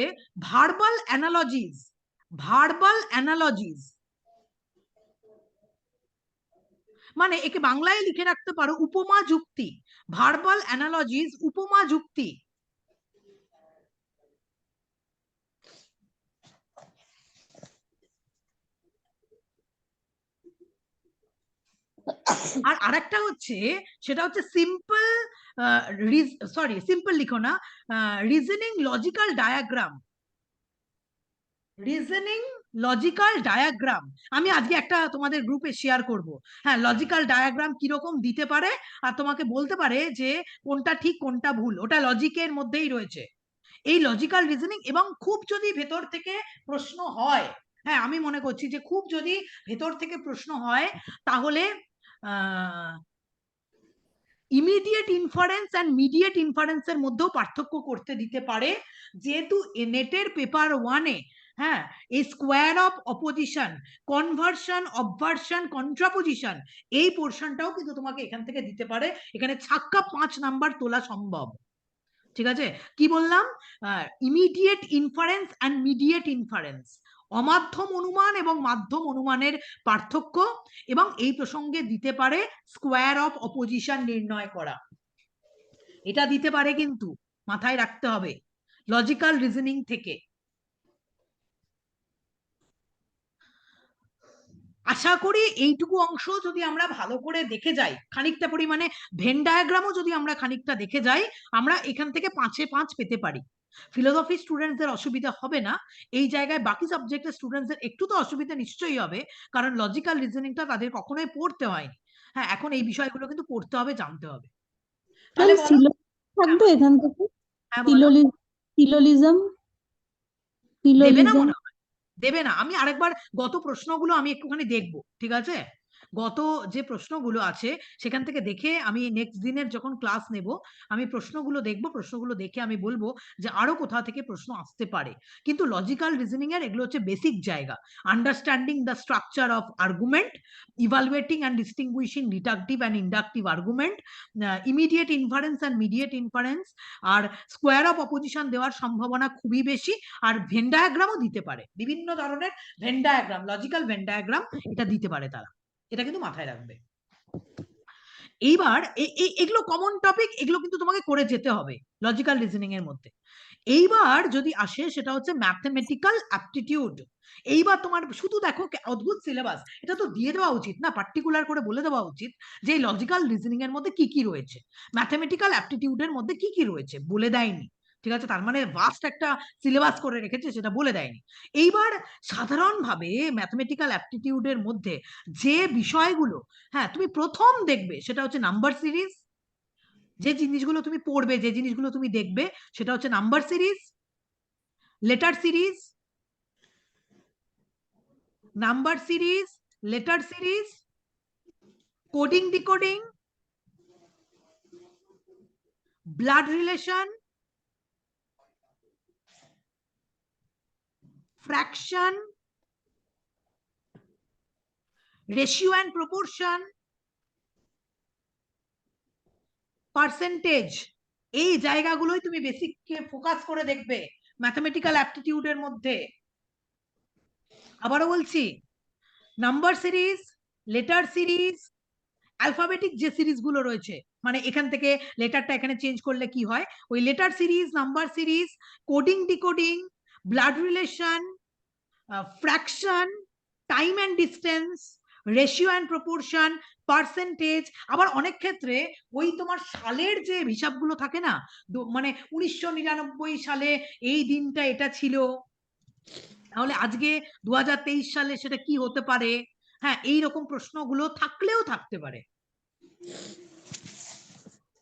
ভার্বাল অ্যানালজিজ, ভার্বাল অ্যানালজিজ মানে একে বাংলায় লিখে রাখতে পারো উপমা যুক্তি, ভার্বাল অ্যানালজিজ উপমা যুক্তি। আর আরেকটা হচ্ছে সেটা হচ্ছে সিম্পল, সরি সিম্পল লিখো না, reasoning logical diagram, reasoning logical diagram. আমি আজকে একটা তোমাদের গ্রুপে শেয়ার করব, হ্যাঁ লজিক্যাল ডায়াগ্রাম কিরকম দিতে পারে আর তোমাকে বলতে পারে যে কোনটা ঠিক কোনটা ভুল, ওটা লজিকের মধ্যেই রয়েছে এই লজিক্যাল রিজনিং। এবং খুব যদি ভেতর থেকে প্রশ্ন হয়, হ্যাঁ আমি মনে করছি যে খুব যদি ভেতর থেকে প্রশ্ন হয় তাহলে ইমিডিয়েট ইনফারেন্স অ্যান্ড মিডিয়েট ইনফারেন্সের মধ্যেও পার্থক্য করতে দিতে পারে, যেহেতু নেটের পেপার 1-এ হ্যাঁ এই স্কোয়ার অফ অপোজিশন, কনভার্সন, অবভার্সন, কন্ট্রাপোজিশন, এই পোর্শনটাও কিন্তু তোমাকে এখান থেকে দিতে পারে, এখানে ছাক্কা 5 নাম্বার তোলা সম্ভব। ঠিক আছে, কি বললাম, immediate inference and mediate inference, অমাধ্যম অনুমান এবং মাধ্যম অনুমানের পার্থক্য, এবং এই প্রসঙ্গে দিতে পারে স্কোয়ার অফ অপোজিশন নির্ণয় করা, এটা দিতে পারে, কিন্তু মাথায় রাখতে হবে লজিক্যাল রিজনিং থেকে। আশা করি এইটুকু অংশ যদি আমরা ভালো করে দেখে যাই, খানিকটা পরিমাণে ভেন ডায়াগ্রামও যদি আমরা খানিকটা দেখে যাই, আমরা এখান থেকে 5-এ 5 পেতে পারি। ফিলোসফি স্টুডেন্টদের অসুবিধা হবে না এই জায়গায়, বাকি সাবজেক্টের স্টুডেন্টদের একটু তো অসুবিধা নিশ্চয়ই হবে, কারণ লজিক্যাল রিজনিংটা তাদের কখনোই পড়তে হয়নি। হ্যাঁ এখন এই বিষয়গুলো কিন্তু পড়তে হবে, জানতে হবে। তাহলে বলো, থাকবে এখান থেকে হ্যাঁ বলো, সিলোলিজম দেবে না মনে হয়, দেবে না। আমি আরেকবার গত প্রশ্নগুলো আমি একটুখানি দেখবো, ঠিক আছে, গত যে প্রশ্নগুলো আছে সেখান থেকে দেখে আমি নেক্সট দিনের যখন ক্লাস নেব আমি প্রশ্নগুলো দেখব, প্রশ্নগুলো দেখে আমি বলবো যে আরো কোথা থেকে প্রশ্ন আসতে পারে। কিন্তু লজিক্যাল রিজনিং এর এগুলো হচ্ছে বেসিক জায়গা। Understanding the structure of argument, evaluating and distinguishing deductive and inductive argument, immediate inference and mediate inference, আর স্কোয়ার অফ অপোজিশন দেওয়ার সম্ভাবনা খুবই বেশি, আর ভেন ডায়াগ্রামও দিতে পারে, বিভিন্ন ধরনের Venn diagram, logical Venn diagram এটা দিতে পারে তারা, এটা কিন্তু মাথায় রাখবে। এইবার এগুলো কমন টপিক, এগুলো কিন্তু তোমাকে করে যেতে হবে লজিক্যাল রিজনিং এর মধ্যে। এইবার যদি আসে সেটা হচ্ছে ম্যাথমেটিক্যাল অ্যাপটিটিউড। এইবার তোমার শুধু দেখো অদ্ভুত সিলেবাস, এটা তো দিয়ে দেওয়া উচিত না, পার্টিকুলার করে বলে দেওয়া উচিত যে লজিক্যাল রিজনিং এর মধ্যে কি কি রয়েছে, ম্যাথমেটিক্যাল অ্যাপটিটিউডের মধ্যে কি কি রয়েছে বলে দেয়নি। ঠিক আছে, তার মানে ভাস্ট একটা সিলেবাস করে রেখেছে, সেটা বলে দেয়নি। এইবার সাধারণভাবে ম্যাথমেটিক্যাল অ্যাপটিটিউডের মধ্যে যে বিষয়গুলো হ্যাঁ তুমি প্রথম দেখবে সেটা হচ্ছে নাম্বার সিরিজ। যে জিনিসগুলো তুমি পড়বে, যে জিনিসগুলো তুমি দেখবে সেটা হচ্ছে number series, letter series, number series, letter series, coding decoding, blood relation, fraction, ratio and proportion, percentage. এই জায়গাগুলোই তুমি বেসিককে ফোকাস করে দেখবে ম্যাথমেটিক্যাল অ্যাপটিটিউডের মধ্যে। আবারও বলছি, number series, letter series, alphabetic যে সিরিজগুলো রয়েছে, মানে এখান থেকে লেটারটা এখানে চেঞ্জ করলে কি হয়, ওই letter series, number series, coding decoding, blood relation, fraction, time and distance, ratio and proportion, percentage. আবার অনেক ক্ষেত্রে ওই তোমার সালের যে হিসাবগুলো থাকে না, মানে 1999 সালে এই দিনটা এটা ছিল, তাহলে আজকে 2023 সালে সেটা কি হতে পারে, হ্যাঁ এইরকম প্রশ্নগুলো থাকলেও থাকতে পারে।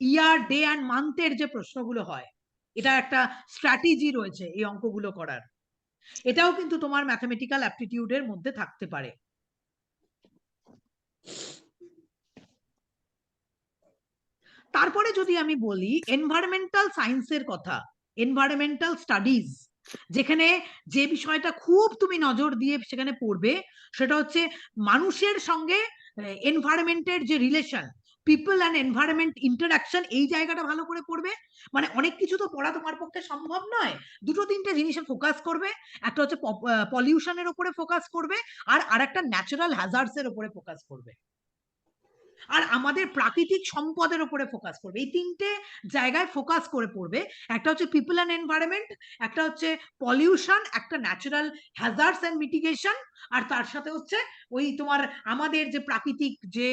ইয়ার, ডে অ্যান্ড মান্থের যে প্রশ্নগুলো হয়, এটা একটা স্ট্র্যাটেজি রয়েছে এই অঙ্কগুলো করার, এটাও কিন্তু তোমার ম্যাথমেটিক্যাল অ্যাপটিটিউডের মধ্যে থাকতে পারে। তারপরে যদি আমি বলি এনভায়রনমেন্টাল সায়েন্সের কথা, এনভায়রনমেন্টাল স্টাডিজ, যেখানে যে বিষয়টা খুব তুমি নজর দিয়ে সেখানে পড়বে সেটা হচ্ছে মানুষের সঙ্গে এনভায়রনমেন্টের যে relation, people and environment interaction, এই জায়গাটা ভালো করে পড়বে। মানে অনেক কিছু তো পড়া তোমার পক্ষে সম্ভব নয়, দুটো তিনটে জিনিসে ফোকাস করবে, একটা হচ্ছে পলিউশনের উপরে ফোকাস করবে, আর আরেকটা ন্যাচারাল হ্যাজার্ডস এর উপরে ফোকাস করবে, আর আমাদের প্রাকৃতিক সম্পদের উপরে ফোকাস করবে। এই তিনটে জায়গায় ফোকাস করে পড়বে, একটা হচ্ছে পিপল অ্যান্ড এনভায়রনমেন্ট, একটা হচ্ছে পলিউশন, একটা ন্যাচারাল হ্যাজার্ডস এন্ড মিটিগেশন, আর তার সাথে হচ্ছে ওই তোমার আমাদের যে প্রাকৃতিক যে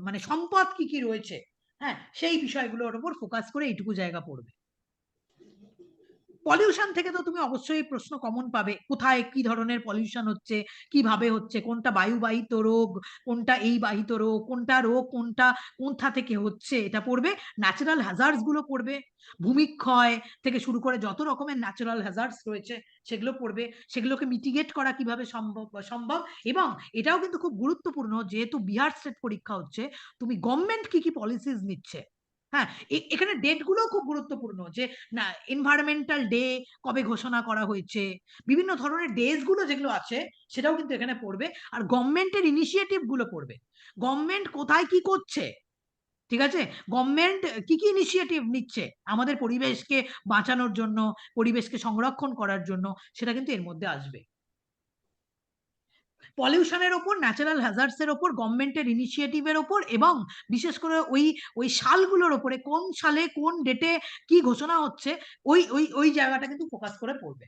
মানে সম্পদ কি কি রয়েছে, হ্যাঁ সেই বিষয়গুলোর উপর ফোকাস করে এইটুকু জায়গা পড়বে। পলিউশন থেকে তো তুমি অবশ্যই প্রশ্ন কমন পাবে, কোথায় কি ধরনের পলিউশন হচ্ছে, কিভাবে হচ্ছে, কোনটা বায়ুবাহিত রোগ, কোনটা এই বাহিত রোগ, কোনটা রোগ কোনটা কোথা থেকে হচ্ছে, এটা পড়বে। ন্যাচারাল হ্যাজার্ডস গুলো পড়বে, ভূমিক্ষয় থেকে শুরু করে যত রকমের ন্যাচারাল হ্যাজার্ডস রয়েছে সেগুলো পড়বে, সেগুলোকে মিটিগেট করা কিভাবে সম্ভব। এবং এটাও কিন্তু খুব গুরুত্বপূর্ণ, যেহেতু বিহার স্টেট পরীক্ষা হচ্ছে, তুমি গভর্নমেন্ট কি কি পলিসিস নিচ্ছে, হ্যাঁ এখানে ডেট গুলো খুব গুরুত্বপূর্ণ, যে না এনভায়রনমেন্টাল ডে কবে ঘোষণা করা হয়েছে, বিভিন্ন ধরনের ডেজ গুলো যেগুলো আছে সেটাও কিন্তু এখানে পড়বে। আর গভর্নমেন্টের ইনিশিয়েটিভ গুলো পড়বে, গভর্নমেন্ট কোথায় কি করছে, ঠিক আছে, গভর্নমেন্ট কি কি ইনিশিয়েটিভ নিচ্ছে আমাদের পরিবেশকে বাঁচানোর জন্য, পরিবেশকে সংরক্ষণ করার জন্য, সেটা কিন্তু এর মধ্যে আসবে। পলিউশনের ওপর, ন্যাচারাল হ্যাজার্ডস এর ওপর, গভর্নমেন্টের ইনিশিয়েটিভের ওপর, এবং বিশেষ করে ওই ওই সালগুলোর ওপরে, কোন সালে কোন ডেটে কি ঘোষণা হচ্ছে, ওই ওই ওই জায়গাটা কিন্তু ফোকাস করে পড়বে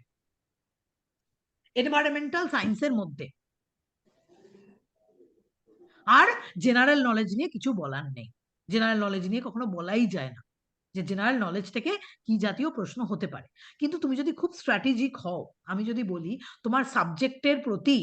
এনভায়রনমেন্টাল সায়েন্সের মধ্যে। আর জেনারেল নলেজ নিয়ে কিছু বলার নেই, জেনারেল নলেজ নিয়ে কখনো বলাই যায় না যে জেনারেল নলেজ থেকে কি জাতীয় প্রশ্ন হতে পারে। কিন্তু তুমি যদি খুব স্ট্র্যাটেজিক হও, আমি যদি বলি তোমার সাবজেক্টের প্রতি,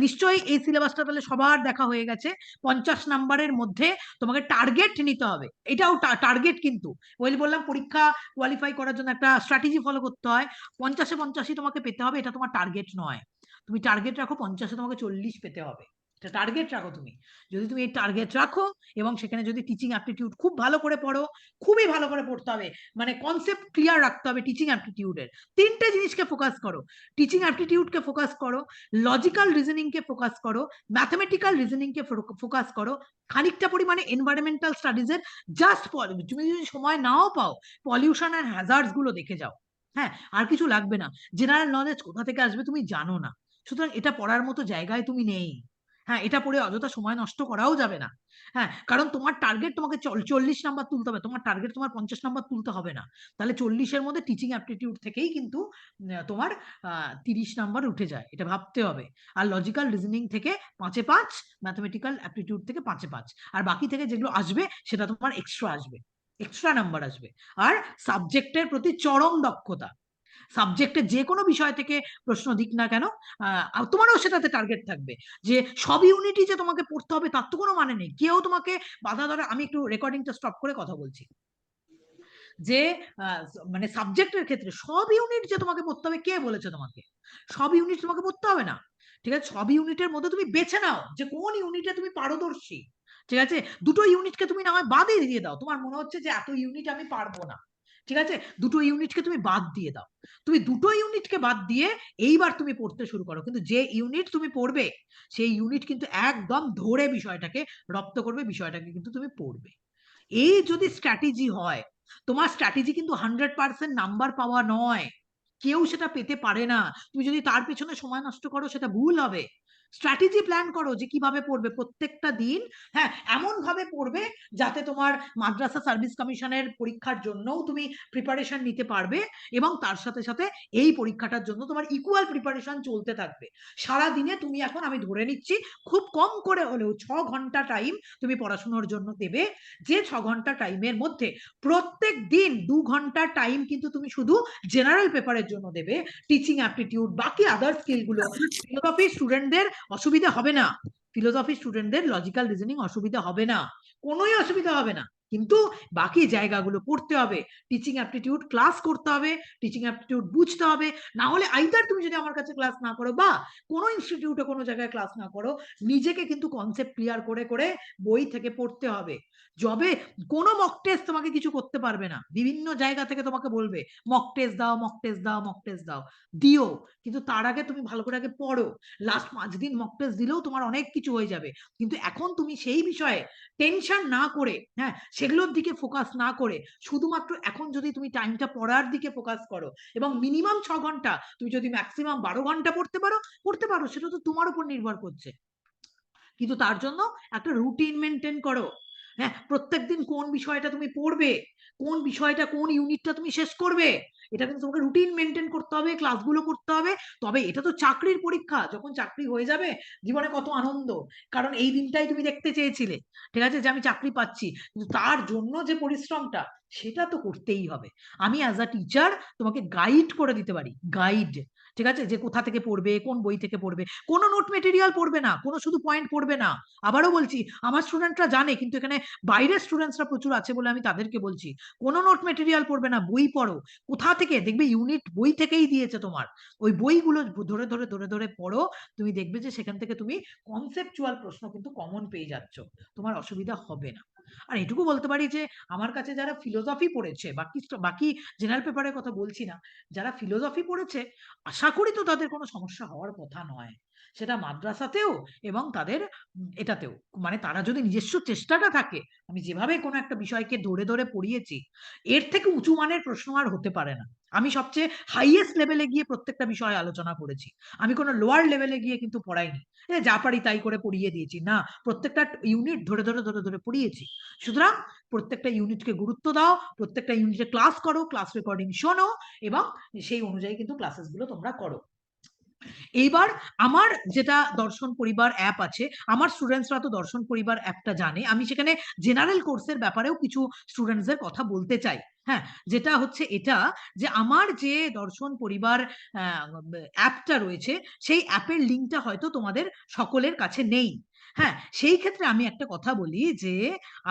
নিশ্চয়ই এই সিলেবাসটা তাহলে সবার দেখা হয়ে গেছে, 50 নাম্বারের মধ্যে তোমাকে টার্গেট নিতে হবে, এটাও টার্গেট কিন্তু, ওই বললাম পরীক্ষা কোয়ালিফাই করার জন্য একটা স্ট্র্যাটেজি ফলো করতে হয়, 50-এ 85 তোমাকে পেতে হবে, এটা তোমার টার্গেট নয়, তুমি টার্গেট রাখো 50-এ তোমাকে 40 পেতে হবে, টার্গেট রাখো তুমি। যদি তুমি এই টার্গেট রাখো এবং সেখানে যদি টিচিং অ্যাপটিটিউড খুব ভালো করে পড়ো, খুবই ভালো করে পড়তে হবে, মানে কনসেপ্ট ক্লিয়ার রাখতে হবে টিচিং অ্যাপটিটিউডের। তিনটে জিনিসকে ফোকাস করো, টিচিং অ্যাপটিটিউডকে ফোকাস করো, লজিক্যাল রিজনিংকে ফোকাস করো, ম্যাথমেটিক্যাল রিজনিংকে ফোকাস করো, খানিকটা পরিমাণে এনভায়রনমেন্টাল স্টাডিজের জাস্ট তুমি যদি সময় নাও পাও পলিউশন আর হ্যাজার্ডস গুলো দেখে যাও। হ্যাঁ, আর কিছু লাগবে না। জেনারেল নলেজ কোথা থেকে আসবে তুমি জানো না, সুতরাং এটা পড়ার মতো জায়গায় তুমি নেই। হ্যাঁ, এটা পড়ে অযথা সময় নষ্ট করাও যাবে না। হ্যাঁ, কারণ তোমার টার্গেট তোমাকে 40 নাম্বার তুলতে হবে, তোমার টার্গেট তোমার 50 নাম্বার তুলতে হবে না। তাহলে 40-এর মধ্যে টিচিং অ্যাপটিটিউড থেকেই কিন্তু তোমার 30 নাম্বার উঠে যায়, এটা ভাবতে হবে। আর লজিক্যাল রিজনিং থেকে 5-এ 5, ম্যাথমেটিক্যাল অ্যাপটিটিউড থেকে 5-এ 5, আর বাকি থেকে যেগুলো আসবে সেটা তোমার এক্সট্রা আসবে, এক্সট্রা নাম্বার আসবে। আর সাবজেক্টের প্রতি চরম দক্ষতা, সাবজেক্টের যে কোনো বিষয় থেকে প্রশ্ন দিক না কেন, তোমারও সেটাতে টার্গেট থাকবে যে সব ইউনিটই যে তোমাকে পড়তে হবে তার তো কোনো মানে নেই। কেউ তোমাকে বাধা ধরে, আমি একটু রেকর্ডিংটা স্টপ করে কথা বলছি, যে মানে সাবজেক্টের ক্ষেত্রে সব ইউনিট যে তোমাকে পড়তে হবে, কে বলেছে তোমাকে? সব ইউনিট তোমাকে পড়তে হবে না, ঠিক আছে? সব ইউনিটের মধ্যে তুমি বেছে নাও যে কোন ইউনিটে তুমি পারদর্শী, ঠিক আছে? দুটো ইউনিটকে তুমি না হয় বাদে দিয়ে দাও, তোমার মনে হচ্ছে যে এত ইউনিট আমি পারবো না, ঠিক আছে? দুটো ইউনিটকে তুমি বাদ দিয়ে দাও, তুমি দুটো ইউনিটকে বাদ দিয়ে এইবার তুমি পড়তে শুরু করো। কিন্তু যে ইউনিট তুমি পড়বে সেই ইউনিট কিন্তু একদম ধরে বিষয়টাকে রপ্ত করবে, বিষয়টাকে কিন্তু তুমি পড়বে। এই যদি স্ট্র্যাটেজি হয়, তোমার স্ট্র্যাটেজি কিন্তু 100% নাম্বার পাওয়া নয়, কেউ সেটা পেতে পারে না। তুমি যদি তার পেছনে সময় নষ্ট করো সেটা ভুল হবে। স্ট্র্যাটেজি প্ল্যান করো যে কিভাবে পড়বে প্রত্যেকটা দিন। হ্যাঁ, এমন ভাবে পড়বে যাতে তোমার মাদ্রাসা সার্ভিস কমিশনের পরীক্ষার জন্যও তুমি প্রিপারেশন নিতে পারবে, এবং তার সাথে সাথে এই পরীক্ষাটার জন্য তোমার ইকুয়াল প্রিপারেশন চলতে থাকবে। সারা দিনে তুমি এখন, আমি ধরে নিচ্ছি, খুব কম করে হলেও 6 ঘন্টা টাইম তুমি পড়াশোনার জন্য দেবে। যে 6 ঘন্টা টাইমের মধ্যে প্রত্যেক দিন 2 ঘন্টা টাইম কিন্তু তুমি শুধু জেনারেল পেপারের জন্য দেবে। টিচিং অ্যাপটিটিউড, বাকি আদার স্কিলগুলো, ফিলোসফি স্টুডেন্টদের অসুবিধা হবে না, ফিলোসফি স্টুডেন্টদের লজিক্যাল রিজনিং অসুবিধা হবে না, কোনোই অসুবিধা হবে না। কিন্তু বাকি জায়গাগুলো পড়তে হবে, টিচিং অ্যাপটিটিউড ক্লাস করতে হবে, টিচিং অ্যাপটিটিউড বুঝতে হবে। না হলে আইদার তুমি যদি আমার কাছে ক্লাস না করো বা কোনো ইনস্টিটিউটে কোনো জায়গায় ক্লাস না করো, নিজেকে কিন্তু কনসেপ্ট ক্লিয়ার করে করে বই থেকে পড়তে হবে। যবে কোনো মক টেস্ট তোমাকে কিছু করতে পারবে না, বিভিন্ন জায়গা থেকে তোমাকে বলবে মক টেস্ট দাও, মক টেস্ট দাও, মক টেস্ট দাও, দিও, কিন্তু তার আগে তুমি ভালো করে আগে পড়ো। লাস্ট 5 দিন মক টেস্ট দিলেও তোমার অনেক কিছু হয়ে যাবে। কিন্তু এখন তুমি সেই বিষয়ে টেনশন না করে, হ্যাঁ, সেগুলোর দিকে ফোকাস না করে, শুধুমাত্র এখন যদি তুমি টাইমটা পড়ার দিকে ফোকাস করো, এবং মিনিমাম 6 ঘন্টা, তুমি যদি ম্যাক্সিমাম 12 ঘন্টা পড়তে পারো, সেটা তো তোমার উপর নির্ভর করছে। কিন্তু তার জন্য একটা রুটিন মেনটেন করো। হ্যাঁ, প্রত্যেকদিন কোন বিষয়টা তুমি পড়বে, কোন বিষয়টা, কোন ইউনিটটা তুমি শেষ করবে, এটা কিন্তু তোমাকে রুটিন মেনটেন করতে হবে, ক্লাসগুলো করতে হবে। তবে এটা তো চাকরির পরীক্ষা, যখন চাকরি হয়ে যাবে জীবনে কত আনন্দ, কারণ এই দিনটাই তুমি দেখতে চেয়েছিলে, ঠিক আছে, যে আমি চাকরি পাচ্ছি। কিন্তু তার জন্য যে পরিশ্রমটা, সেটা তো করতেই হবে। আমি অ্যাজ আ টিচার তোমাকে গাইড করে দিতে পারি, গাইড, ঠিক আছে, যে কোথা থেকে পড়বে, কোন বই থেকে পড়বে। কোনো নোট মেটেরিয়াল পড়বে না, কোনো শুধু পয়েন্ট পড়বে না। আবারও বলছি, আমার স্টুডেন্টরা জানে, কিন্তু এখানে বাইরের স্টুডেন্টসরা প্রচুর আছে বলে আমি তাদেরকে বলছি, কোনো নোট মেটেরিয়াল পড়বে না, বই পড়ো। কোথা থেকে দেখবে ইউনিট বই থেকেই দিয়েছে তোমার, ওই বইগুলো ধরে ধরে ধরে ধরে পড়ো। তুমি দেখবে যে সেখান থেকে তুমি কনসেপচুয়াল প্রশ্ন কিন্তু কমন পেয়ে যাচ্ছ, তোমার অসুবিধা হবে না। আর এটুকু বলতে পারি যে আমার কাছে যারা ফিলোসফি পড়েছে, বাকি বাকি জেনারেল পেপারের কথা বলছি না, যারা ফিলোসফি পড়েছে, আশা করি তো তাদের কোনো সমস্যা হওয়ার কথা নয়, সেটা মাদ্রাসাতেও এবং তাদের এটাতেও। মানে তারা যদি নিজস্ব চেষ্টাটা থাকে, আমি যেভাবে কোনো একটা বিষয়কে ধরে ধরে পড়িয়েছি, এর থেকে উঁচু মানের প্রশ্ন আর হতে পারে না। আমি সবচেয়ে হাইয়েস্ট লেভেলে গিয়ে প্রত্যেকটা বিষয় আলোচনা করেছি, আমি কোনো লোয়ার লেভেলে গিয়ে কিন্তু পড়াইনি, যা পারি তাই করে পড়িয়ে দিয়েছি না, প্রত্যেকটা ইউনিট ধরে ধরে ধরে ধরে পড়িয়েছি। সুতরাং প্রত্যেকটা ইউনিটকে গুরুত্ব দাও, প্রত্যেকটা ইউনিটে ক্লাস করো, ক্লাস রেকর্ডিং শোনো, এবং সেই অনুযায়ী কিন্তু ক্লাসেসগুলো তোমরা করো। এইবার আমার যেটা দর্শন পরিবার অ্যাপ আছে, আমার স্টুডেন্টসরা তো দর্শন পরিবার অ্যাপটা জানে, আমি সেখানে জেনারেল কোর্সের ব্যাপারেও কিছু স্টুডেন্টসদের কথা বলতে চাই। হ্যাঁ, যেটা হচ্ছে এটা, যে আমার যে দর্শন পরিবার অ্যাপটা রয়েছে, সেই অ্যাপের লিঙ্কটা হয়তো তোমাদের সকলের কাছে নেই। হ্যাঁ, সেই ক্ষেত্রে আমি একটা কথা বলি যে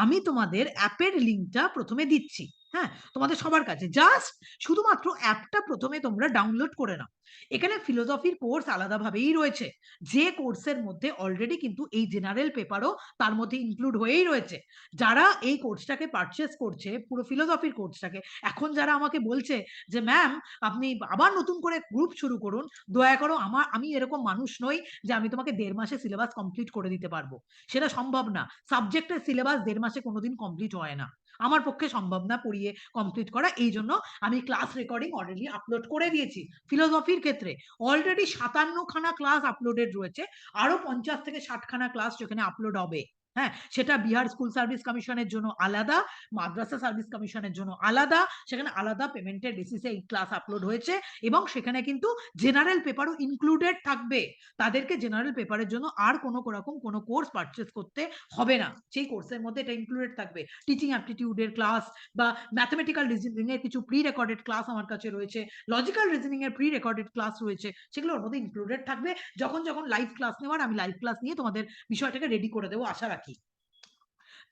আমি তোমাদের অ্যাপের লিঙ্কটা প্রথমে দিচ্ছি। হ্যাঁ, তোমাদের সবার কাছে জাস্ট শুধুমাত্র অ্যাপটা প্রথমে তোমরা ডাউনলোড করে নাও। এখানে ফিলোসফির কোর্স আলাদাভাবেই রয়েছে, যে কোর্সের মধ্যে অলরেডি কিন্তু এই জেনারেল পেপারও তার মধ্যে ইনক্লুড হয়েই রয়েছে। যারা এই কোর্সটাকে পারচেস করছে, পুরো ফিলোসফির কোর্সটাকে, এখন যারা আমাকে বলছে যে ম্যাম আপনি আবার নতুন করে গ্রুপ শুরু করুন, দয়া করো, আমি এরকম মানুষ নই যে আমি তোমাকে 1.5 মাসে সিলেবাস কমপ্লিট করে দিতে পারবো, সেটা সম্ভব না। সাবজেক্টের সিলেবাস 1.5 মাসে কোনোদিন কমপ্লিট হয় না, আমার পক্ষে সম্ভব না পড়িয়ে কমপ্লিট করা। এই জন্য আমি ক্লাস রেকর্ডিং অলরেডি আপলোড করে দিয়েছি। ফিলোসফির ক্ষেত্রে অলরেডি 57 খানা ক্লাস আপলোডেড রয়েছে, আরো 50 থেকে 60 খানা ক্লাস যেখানে আপলোড হবে। হ্যাঁ, সেটা বিহার স্কুল সার্ভিস কমিশনের জন্য আলাদা, মাদ্রাসা সার্ভিস কমিশনের জন্য আলাদা, সেখানে আলাদা পেমেন্টের বেসিসে এই ক্লাস আপলোড হয়েছে, এবং সেখানে কিন্তু জেনারেল পেপারও ইনক্লুডেড থাকবে। তাদেরকে জেনারেল পেপারের জন্য আর কোনো রকম কোনো কোর্স পারচেস করতে হবে না, সেই কোর্সের মধ্যে এটা ইনক্লুডেড থাকবে। টিচিং অ্যাপটিটিউডের ক্লাস বা ম্যাথমেটিক্যাল রিজনিং এর কিছু প্রি রেকর্ডেড ক্লাস আমার কাছে রয়েছে, লজিক্যাল রিজনিং এর প্রি রেকর্ডেড ক্লাস রয়েছে, সেগুলো ওর মধ্যে ইনক্লুডেড থাকবে। যখন যখন লাইভ ক্লাস নেওয়ার, আমি লাইভ ক্লাস নিয়ে তোমাদের বিষয়টাকে রেডি করে দেবো আশা রাখি।